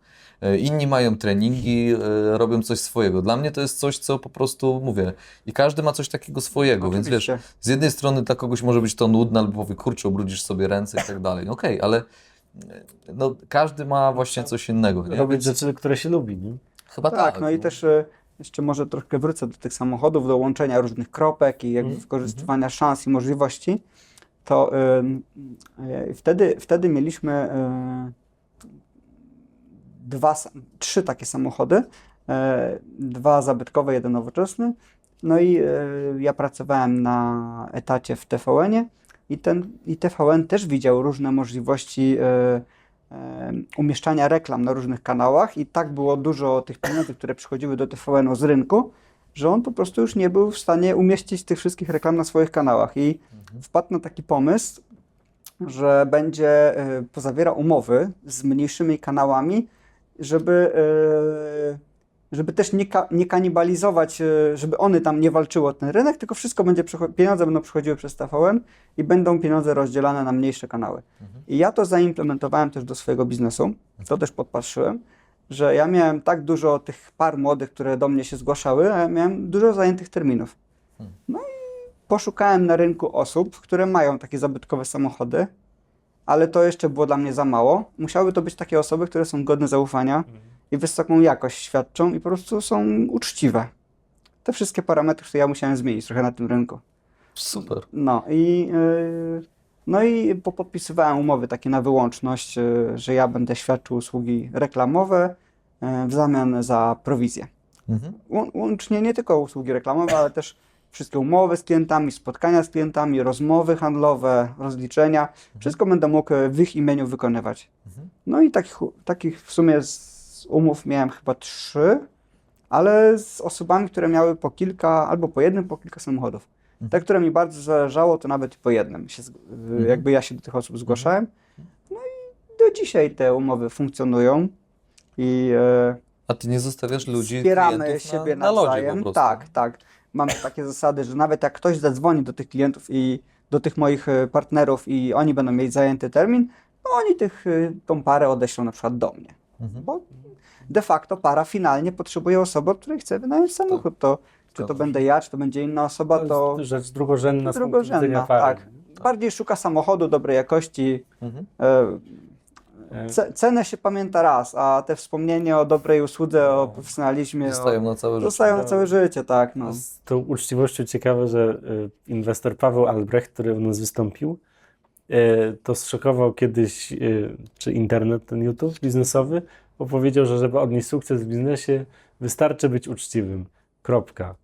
Inni mają treningi, robią coś swojego. Dla mnie to jest coś, co po prostu mówię. I każdy ma coś takiego swojego, więc wiesz, Oczywiście. z jednej strony dla kogoś może być to nudne, albo powie, kurczę, ubrudzisz sobie ręce i tak dalej. Okej, ale no, każdy ma właśnie coś innego. Nie? Robić Więc rzeczy, które się lubi, nie? chyba Tak, no i też jeszcze może troszkę wrócę do tych samochodów, do łączenia różnych kropek i jakby wykorzystywania szans i możliwości. To wtedy mieliśmy trzy takie samochody, dwa zabytkowe, jeden nowoczesny. No i ja pracowałem na etacie w TVN-ie i TVN też widział różne możliwości umieszczania reklam na różnych kanałach i tak było dużo tych pieniędzy, które przychodziły do TVN-u z rynku, że on po prostu już nie był w stanie umieścić tych wszystkich reklam na swoich kanałach i wpadł na taki pomysł, że będzie pozawierał umowy z mniejszymi kanałami, żeby też nie kanibalizować, żeby one tam nie walczyły o ten rynek, tylko wszystko będzie, pieniądze będą przychodziły przez TVN i będą pieniądze rozdzielane na mniejsze kanały. I ja to zaimplementowałem też do swojego biznesu, to też podpatrzyłem, że ja miałem tak dużo tych par młodych, które do mnie się zgłaszały, a ja miałem dużo zajętych terminów. No i poszukałem na rynku osób, które mają takie zabytkowe samochody, ale to jeszcze było dla mnie za mało. Musiały to być takie osoby, które są godne zaufania i wysoką jakość świadczą i po prostu są uczciwe. Te wszystkie parametry, które ja musiałem zmienić trochę na tym rynku. Super. No i podpisywałem umowy takie na wyłączność, że ja będę świadczył usługi reklamowe w zamian za prowizję. Mhm. Łącznie nie tylko usługi reklamowe, ale też wszystkie umowy z klientami, spotkania z klientami, rozmowy handlowe, rozliczenia. Wszystko będę mógł w ich imieniu wykonywać. No i takich w sumie z umów miałem chyba 3, ale z osobami, które miały po kilka, albo po jednym, po kilka samochodów. Te, które mi bardzo zależało, to nawet po jednym. Jakby ja się do tych osób zgłaszałem. No i do dzisiaj te umowy funkcjonują i A ty nie zostawiasz ludzi, wspieramy klientów siebie na lodzie po nawzajem. prostu? Tak. Mamy takie zasady, że nawet jak ktoś zadzwoni do tych klientów i do tych moich partnerów i oni będą mieć zajęty termin, no oni tą parę odeślą na przykład do mnie. Bo de facto para finalnie potrzebuje osoby, od której chce wynająć samochód. To, czy to będę ja, czy to będzie inna osoba, To jest rzecz drugorzędna z punktu widzenia drugorzędna. pary. Tak. Bardziej szuka samochodu dobrej jakości. Mhm. Cenę się pamięta raz, a te wspomnienie o dobrej usłudze, o profesjonalizmie Zostają na całe życie. zostają na całe życie, tak. No. Z tą uczciwością ciekawe, że inwestor Paweł Albrecht, który u nas wystąpił, to zszokował kiedyś, czy internet, ten YouTube biznesowy, bo powiedział, że żeby odnieść sukces w biznesie, wystarczy być uczciwym. Kropka.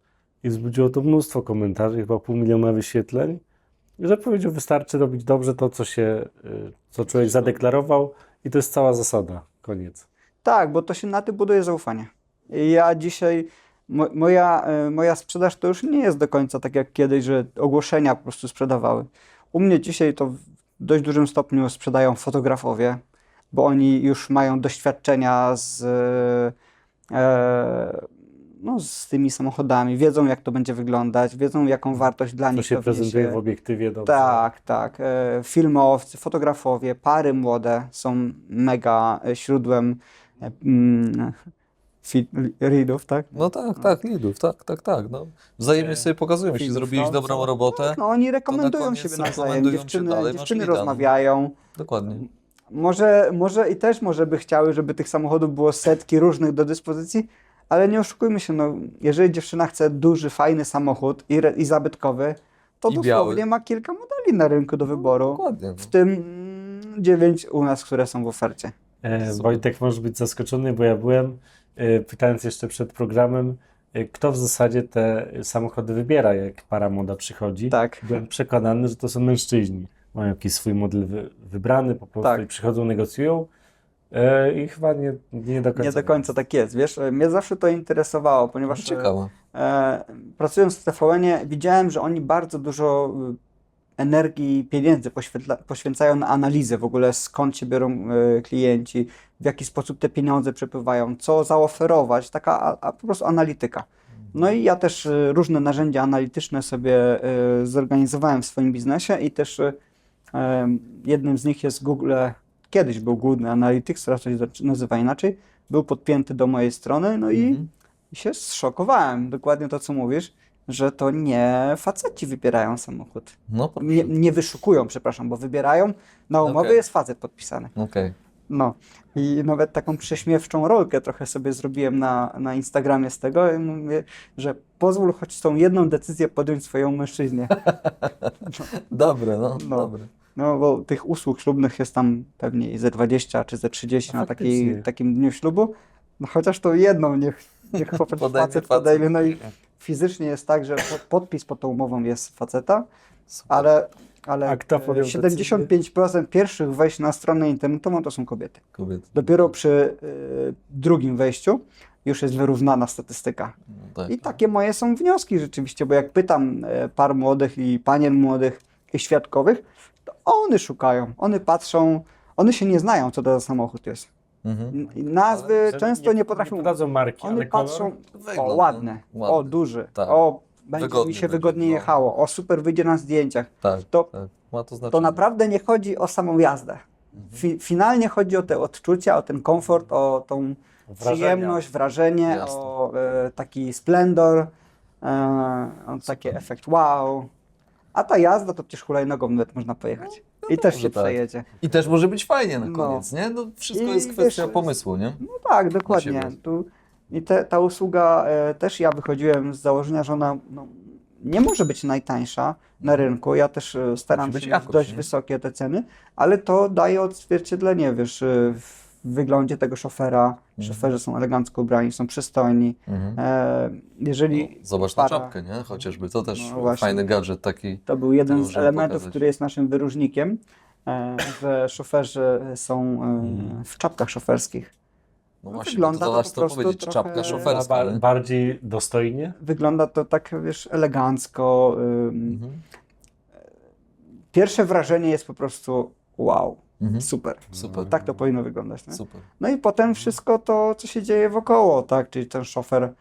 I wzbudziło to mnóstwo komentarzy, chyba 500 000 wyświetleń, że powiedział, wystarczy robić dobrze to, co człowiek zadeklarował i to jest cała zasada. Koniec. Tak, bo to się na tym buduje zaufanie. I ja dzisiaj, moja sprzedaż to już nie jest do końca tak jak kiedyś, że ogłoszenia po prostu sprzedawały. U mnie dzisiaj to w dość dużym stopniu sprzedają fotografowie, bo oni już mają doświadczenia z tymi samochodami, wiedzą jak to będzie wyglądać, wiedzą jaką wartość dla To nich się to prezentuje wniesie. w obiektywie dobrze. Tak. Filmowcy, fotografowie, pary młode są mega źródłem leadów, tak? No tak, lidów, tak. No. Wzajemnie sobie pokazują, jeśli Feedów, zrobiłeś no, dobrą robotę, No oni rekomendują koniec siebie nawzajem, rekomendują cię dalej, masz dziewczyny lida, no. rozmawiają. dokładnie. Może by chciały, żeby tych samochodów było setki różnych do dyspozycji, ale nie oszukujmy się, no, jeżeli dziewczyna chce duży, fajny samochód i zabytkowy, to I dosłownie biały. ma kilka modeli na rynku do wyboru, Dokładnie. w tym 9 u nas, które są w ofercie. Wojtek może być zaskoczony, bo ja byłem, pytając jeszcze przed programem, kto w zasadzie te samochody wybiera, jak para młoda przychodzi. Tak. Byłem przekonany, że to są mężczyźni. Mają jakiś swój model wybrany, po prostu Tak. i przychodzą, negocjują i chyba nie do końca. Nie do końca tak jest, wiesz, mnie zawsze to interesowało, ponieważ Ciekawe. pracując w TVN-ie widziałem, że oni bardzo dużo energii i pieniędzy poświęcają na analizę w ogóle, skąd się biorą klienci, w jaki sposób te pieniądze przepływają, co zaoferować, taka po prostu analityka. No i ja też różne narzędzia analityczne sobie zorganizowałem w swoim biznesie i też jednym z nich jest Google, kiedyś był Google Analytics, teraz to się nazywa inaczej, był podpięty do mojej strony, no i się zszokowałem, dokładnie to co mówisz, że to nie faceci wybierają samochód. No proszę. Nie wyszukują, przepraszam, bo wybierają, na umowie Okej. jest facet podpisany. Okej. No i nawet taką prześmiewczą rolkę trochę sobie zrobiłem na Instagramie z tego i mówię, że pozwól choć tą jedną decyzję podjąć swojemu mężczyźnie. Dobre, No. dobre. No bo tych usług ślubnych jest tam pewnie ze 20 czy ze 30 na faktycznie. takim dniu ślubu. No chociaż to jedną niech Podejmie facet facet. podejmie. No i fizycznie jest tak, że podpis pod tą umową jest faceta, Super. ale A kto podjął 75% pierwszych wejść na stronę internetową to są kobiety. Kobiety. Dopiero przy drugim wejściu już jest wyrównana statystyka. No, tak. I takie moje są wnioski rzeczywiście, bo jak pytam par młodych i panien młodych i świadkowych, to one szukają, one patrzą, one się nie znają, co to za samochód jest. Mhm. Nazwy często nie potrafią. Nie podadzą marki, One ale kolor. patrzą, Wygląd, o ładne, ładny. o duży, Tak. o będzie Wygodnie mi się będzie, wygodnie no. jechało, o super wyjdzie na zdjęciach. Tak, To- tak. Ma to znaczenie. To naprawdę nie chodzi o samą jazdę. Finalnie chodzi o te odczucia, o ten komfort, o tą przyjemność, wrażenie, Jasne. o taki splendor, o taki efekt wow. A ta jazda to przecież hulajnogą nawet można pojechać. I też może się tak. przejedzie. I też może być fajnie na No. koniec, nie? No, wszystko I jest kwestia wiesz, pomysłu, nie? No tak, dokładnie. siebie. Ta usługa też ja wychodziłem z założenia, że ona nie może być najtańsza na rynku. Ja też staram Musi być się mieć jakość, dość nie? wysokie te ceny, ale to daje odzwierciedlenie, wiesz, w wyglądzie tego szofera. Szoferzy są elegancko ubrani, są przystojni. Jeżeli Zobacz na para- czapkę, nie? Chociażby to też No właśnie. fajny gadżet taki. To był jeden z możemy elementów, pokazać. który jest naszym wyróżnikiem, że szoferzy są w czapkach szoferskich. No właśnie, wygląda to to zobacz po co prostu powiedzieć, trochę- czapka szoferska. A nie? bardziej dostojnie? Wygląda to tak, wiesz, elegancko. Mhm. Pierwsze wrażenie jest po prostu wow, Mhm. super. Super. Tak to powinno wyglądać. Nie? Super. No i potem wszystko to, co się dzieje wokoło, tak? Czyli ten szofer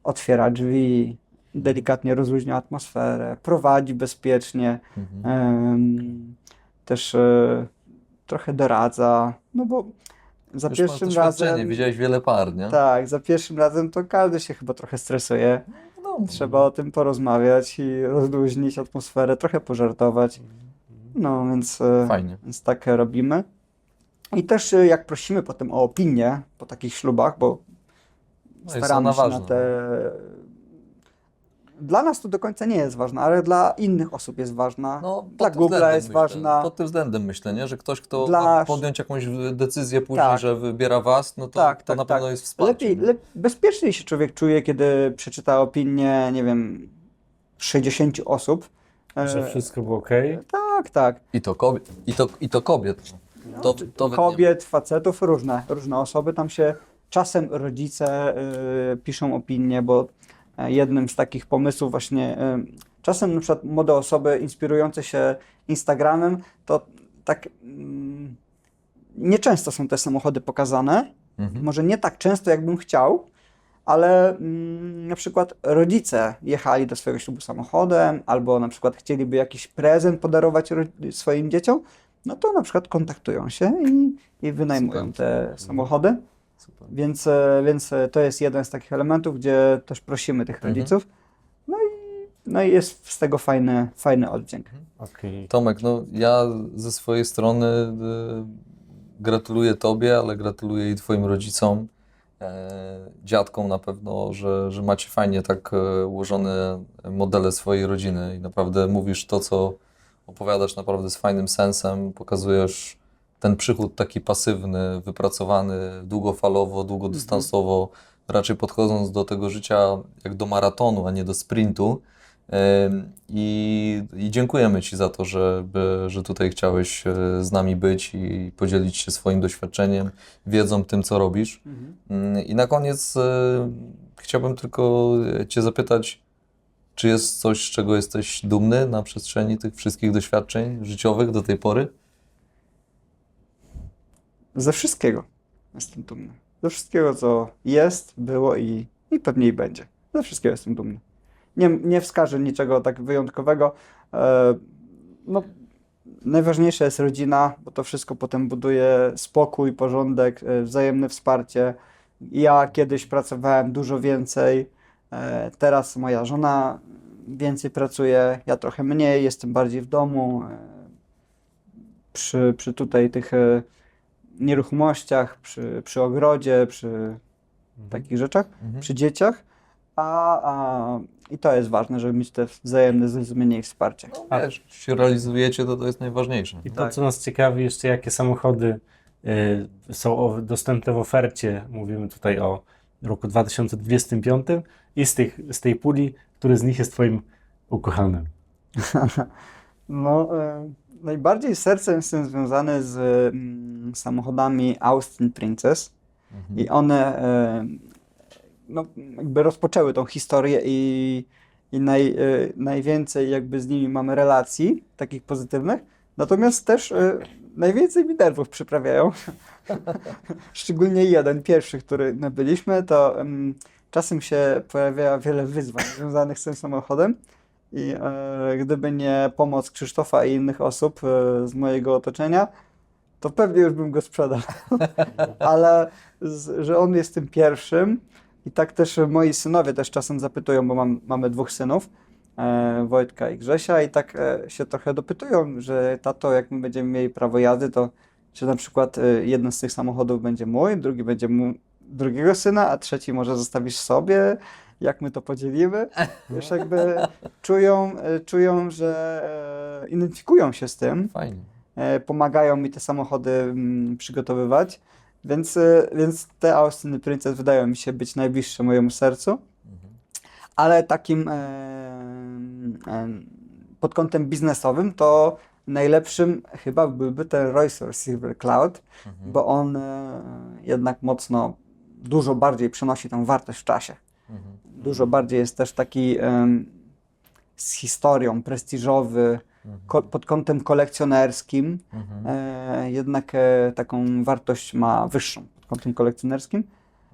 otwiera drzwi, delikatnie rozluźnia atmosferę, prowadzi bezpiecznie, też trochę doradza, no bo za Już masz pierwszym doświadczenie, razem, widziałeś wiele par, nie? tak, za pierwszym razem to każdy się chyba trochę stresuje. No, Trzeba o tym porozmawiać i rozluźnić atmosferę, trochę pożartować. No więc, Fajnie. więc tak robimy. I też jak prosimy potem o opinię po takich ślubach, bo No jest staramy ona się ważna. na te... Dla nas to do końca nie jest ważna, ale dla innych osób jest ważna. No, Dla pod tym Google'a względem jest myślę, ważna. Pod tym względem myślę, nie? Że ktoś, kto Dla- ma podjąć jakąś decyzję później, Tak. że wybiera was, no to, Tak, to tak, na pewno tak. jest wsparcie. nie? Bezpieczniej się człowiek czuje, kiedy przeczyta opinię, nie wiem, 60 osób. Że wszystko było ok? Tak, tak. I to kobiet. I to kobiet. To Kobiet, facetów, różne osoby. Tam się czasem rodzice piszą opinie, bo jednym z takich pomysłów właśnie, czasem na przykład młode osoby inspirujące się Instagramem, to tak nieczęsto są te samochody pokazane. Mhm. Może nie tak często, jakbym chciał, ale na przykład rodzice jechali do swojego ślubu samochodem, albo na przykład chcieliby jakiś prezent podarować swoim dzieciom, no to na przykład kontaktują się i wynajmują Super. te samochody. Super. Więc to jest jeden z takich elementów, gdzie też prosimy tych rodziców. No i jest z tego fajny oddźwięk. Okej. Tomek, no ja ze swojej strony gratuluję Tobie, ale gratuluję i Twoim rodzicom, dziadkom na pewno, że macie fajnie tak ułożone modele swojej rodziny i naprawdę mówisz to, co opowiadasz naprawdę z fajnym sensem, pokazujesz ten przychód taki pasywny, wypracowany długofalowo, długodystansowo, raczej podchodząc do tego życia jak do maratonu, a nie do sprintu. I dziękujemy Ci za to, że tutaj chciałeś z nami być i podzielić się swoim doświadczeniem, wiedzą tym, co robisz. I na koniec chciałbym tylko Cię zapytać, czy jest coś, z czego jesteś dumny na przestrzeni tych wszystkich doświadczeń życiowych do tej pory? Ze wszystkiego jestem dumny. Ze wszystkiego, co jest, było i pewnie i będzie. Ze wszystkiego jestem dumny. Nie wskażę niczego tak wyjątkowego. No, najważniejsza jest rodzina, bo to wszystko potem buduje spokój, porządek, wzajemne wsparcie. Ja kiedyś pracowałem dużo więcej, teraz moja żona więcej pracuje, ja trochę mniej, jestem bardziej w domu. Przy tutaj tych nieruchomościach, przy ogrodzie, przy takich rzeczach, przy dzieciach. I to jest ważne, żeby mieć te wzajemne zrozumienie i wsparcie. No, wiesz, jeśli się realizujecie, to jest najważniejsze. I to, Tak. co nas ciekawi, jeszcze jakie samochody są dostępne w ofercie. Mówimy tutaj o roku 2025 i z tej puli, który z nich jest Twoim ukochanym. No, najbardziej sercem jestem związany z samochodami Austin Princess i one no, jakby rozpoczęły tą historię i najwięcej jakby z nimi mamy relacji takich pozytywnych, natomiast też najwięcej mi nerwów przyprawiają. Szczególnie jeden, pierwszy, który nabyliśmy, to czasem się pojawia wiele wyzwań związanych z tym samochodem i gdyby nie pomoc Krzysztofa i innych osób z mojego otoczenia, to pewnie już bym go sprzedał. Ale że on jest tym pierwszym i tak też moi synowie też czasem zapytują, bo mamy 2 synów, Wojtka i Grzesia i tak się trochę dopytują, że tato, jak my będziemy mieli prawo jazdy, to czy na przykład jeden z tych samochodów będzie mój, drugi będzie drugiego syna, a trzeci może zostawisz sobie, jak my to podzielimy. Wiesz, jakby czują, że identyfikują się z tym, Fajnie. pomagają mi te samochody przygotowywać, więc te Austyny Princess wydają mi się być najbliższe mojemu sercu, ale takim pod kątem biznesowym to najlepszym chyba byłby ten Rolls-Royce Silver Cloud, bo on jednak dużo bardziej przenosi tą wartość w czasie. Dużo bardziej jest też taki z historią, prestiżowy, pod kątem kolekcjonerskim, jednak taką wartość ma wyższą pod kątem kolekcjonerskim,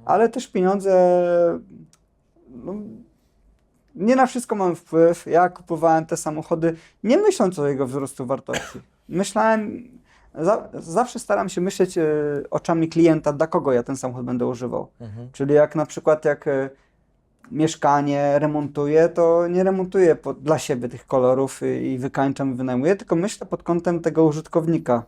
ale też pieniądze, no, nie na wszystko mam wpływ. Ja kupowałem te samochody nie myśląc o jego wzrostu wartości. Zawsze staram się myśleć oczami klienta, dla kogo ja ten samochód będę używał. Czyli jak na przykład mieszkanie remontuję, to nie remontuję dla siebie tych kolorów i wykańczam, wynajmuję, tylko myślę pod kątem tego użytkownika.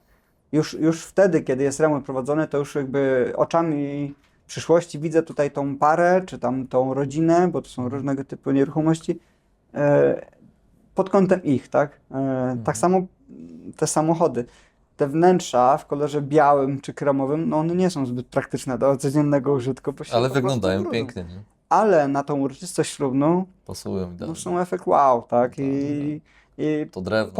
Już wtedy, kiedy jest remont prowadzony, to już jakby oczami przyszłości widzę tutaj tą parę, czy tam tą rodzinę, bo to są różnego typu nieruchomości, pod kątem ich, tak? Tak samo te samochody. Te wnętrza w kolorze białym czy kremowym, no one nie są zbyt praktyczne do codziennego użytku. Bo się Ale po prostu wyglądają brudzą. pięknie, nie? Ale na tą uroczystość ślubną Pasują no, idealnie. są efekt wow, tak? I To drewno.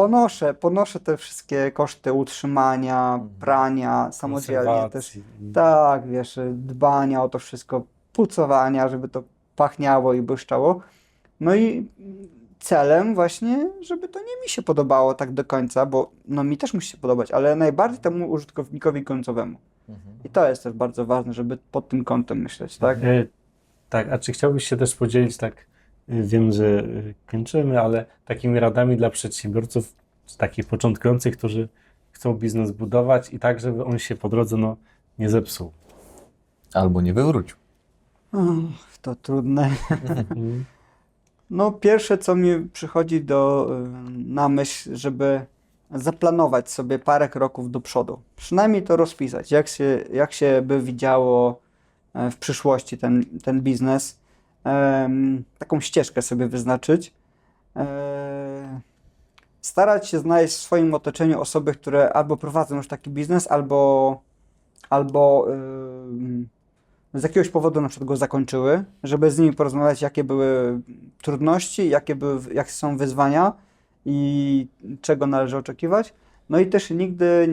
ponoszę te wszystkie koszty utrzymania, prania, samodzielnie też. Konserwacji. Tak, wiesz, dbania o to wszystko, pucowania, żeby to pachniało i błyszczało. No i celem właśnie, żeby to nie mi się podobało tak do końca, bo no mi też musi się podobać, ale najbardziej temu użytkownikowi końcowemu. I to jest też bardzo ważne, żeby pod tym kątem myśleć, tak? Tak, a czy chciałbyś się też podzielić, tak, wiem, że kończymy, ale takimi radami dla przedsiębiorców, takich początkujących, którzy chcą biznes budować i tak, żeby on się po drodze nie zepsuł. Albo nie wywrócił. To trudne. No pierwsze, co mi przychodzi na myśl, żeby zaplanować sobie parę kroków do przodu. Przynajmniej to rozpisać, jak się by widziało w przyszłości ten biznes. Taką ścieżkę sobie wyznaczyć. Starać się znaleźć w swoim otoczeniu osoby, które albo prowadzą już taki biznes, albo z jakiegoś powodu na przykład go zakończyły, żeby z nimi porozmawiać, jakie były trudności, jakie są wyzwania i czego należy oczekiwać. No i też nigdy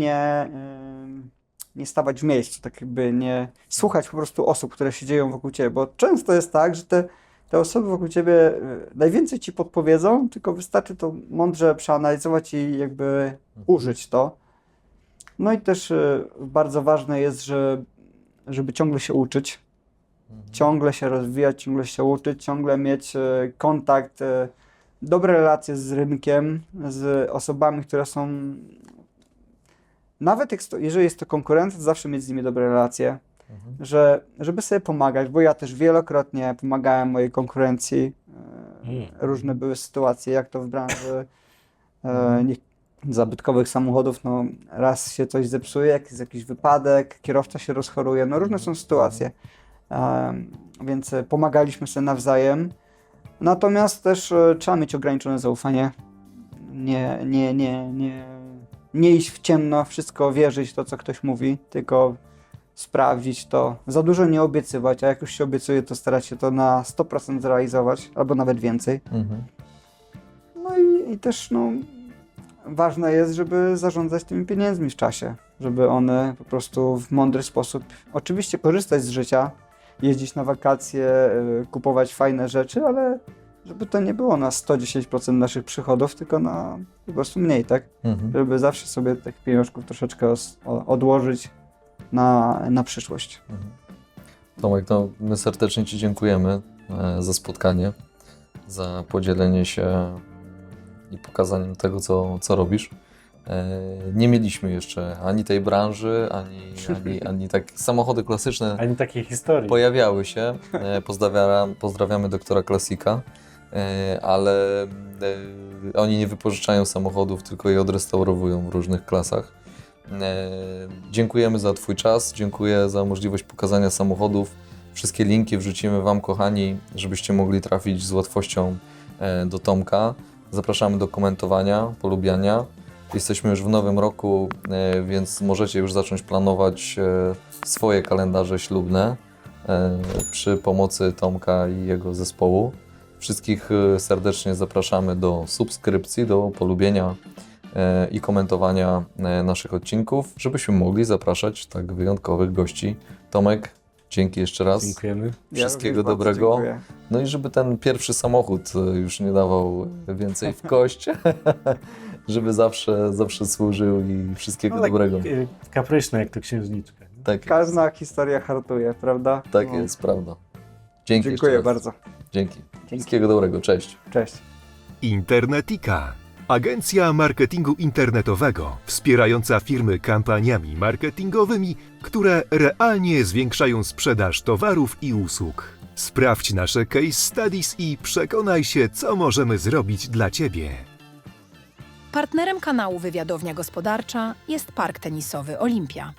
nie stawać w miejscu, tak jakby nie słuchać po prostu osób, które się dzieją wokół ciebie, bo często jest tak, że te osoby wokół ciebie najwięcej ci podpowiedzą, tylko wystarczy to mądrze przeanalizować i jakby użyć to. No i też bardzo ważne jest, żeby ciągle się uczyć, ciągle się rozwijać, ciągle się uczyć, ciągle mieć kontakt, dobre relacje z rynkiem, z osobami, które są, nawet jeżeli jest to konkurent, zawsze mieć z nimi dobre relacje, żeby sobie pomagać, bo ja też wielokrotnie pomagałem mojej konkurencji, różne były sytuacje, jak to w branży zabytkowych samochodów, no raz się coś zepsuje, jak jest jakiś wypadek, kierowca się rozchoruje, no różne są sytuacje, więc pomagaliśmy sobie nawzajem, natomiast też trzeba mieć ograniczone zaufanie, nie iść w ciemno, wszystko wierzyć w to, co ktoś mówi, tylko sprawdzić to, za dużo nie obiecywać, a jak już się obiecuje, to starać się to na 100% zrealizować, albo nawet więcej. No i też ważne jest, żeby zarządzać tymi pieniędzmi w czasie, żeby one po prostu w mądry sposób, oczywiście korzystać z życia, jeździć na wakacje, kupować fajne rzeczy, ale żeby to nie było na 110% naszych przychodów, tylko na po prostu mniej, tak? Żeby zawsze sobie tych pieniążków troszeczkę odłożyć na przyszłość. Tomek, to my serdecznie Ci dziękujemy za spotkanie, za podzielenie się i pokazaniem tego, co robisz. Nie mieliśmy jeszcze ani tej branży, ani tak samochody klasyczne Ani takiej historii. pojawiały się. Pozdrawiamy doktora Klasika, ale oni nie wypożyczają samochodów, tylko je odrestaurowują w różnych klasach. Dziękujemy za Twój czas, dziękuję za możliwość pokazania samochodów. Wszystkie linki wrzucimy Wam, kochani, żebyście mogli trafić z łatwością do Tomka. Zapraszamy do komentowania, polubiania. Jesteśmy już w nowym roku, więc możecie już zacząć planować swoje kalendarze ślubne przy pomocy Tomka i jego zespołu. Wszystkich serdecznie zapraszamy do subskrypcji, do polubienia i komentowania naszych odcinków, żebyśmy mogli zapraszać tak wyjątkowych gości. Tomek, dzięki jeszcze raz. Dziękujemy. Wszystkiego również bardzo dobrego. dziękuję. No i żeby ten pierwszy samochód już nie dawał więcej w kość, żeby zawsze służył i wszystkiego dobrego. Kapryśne jak to księżniczka. Nie? Tak, Każda historia hartuje, prawda? tak No. jest, prawda. Dzięki Dziękuję jeszcze raz. bardzo. Dzięki. Wszystkiego dobrego, cześć. Cześć. Internetika. Agencja marketingu internetowego wspierająca firmy kampaniami marketingowymi, które realnie zwiększają sprzedaż towarów i usług. Sprawdź nasze case studies i przekonaj się, co możemy zrobić dla Ciebie. Partnerem kanału Wywiadownia Gospodarcza jest Park Tenisowy Olimpia.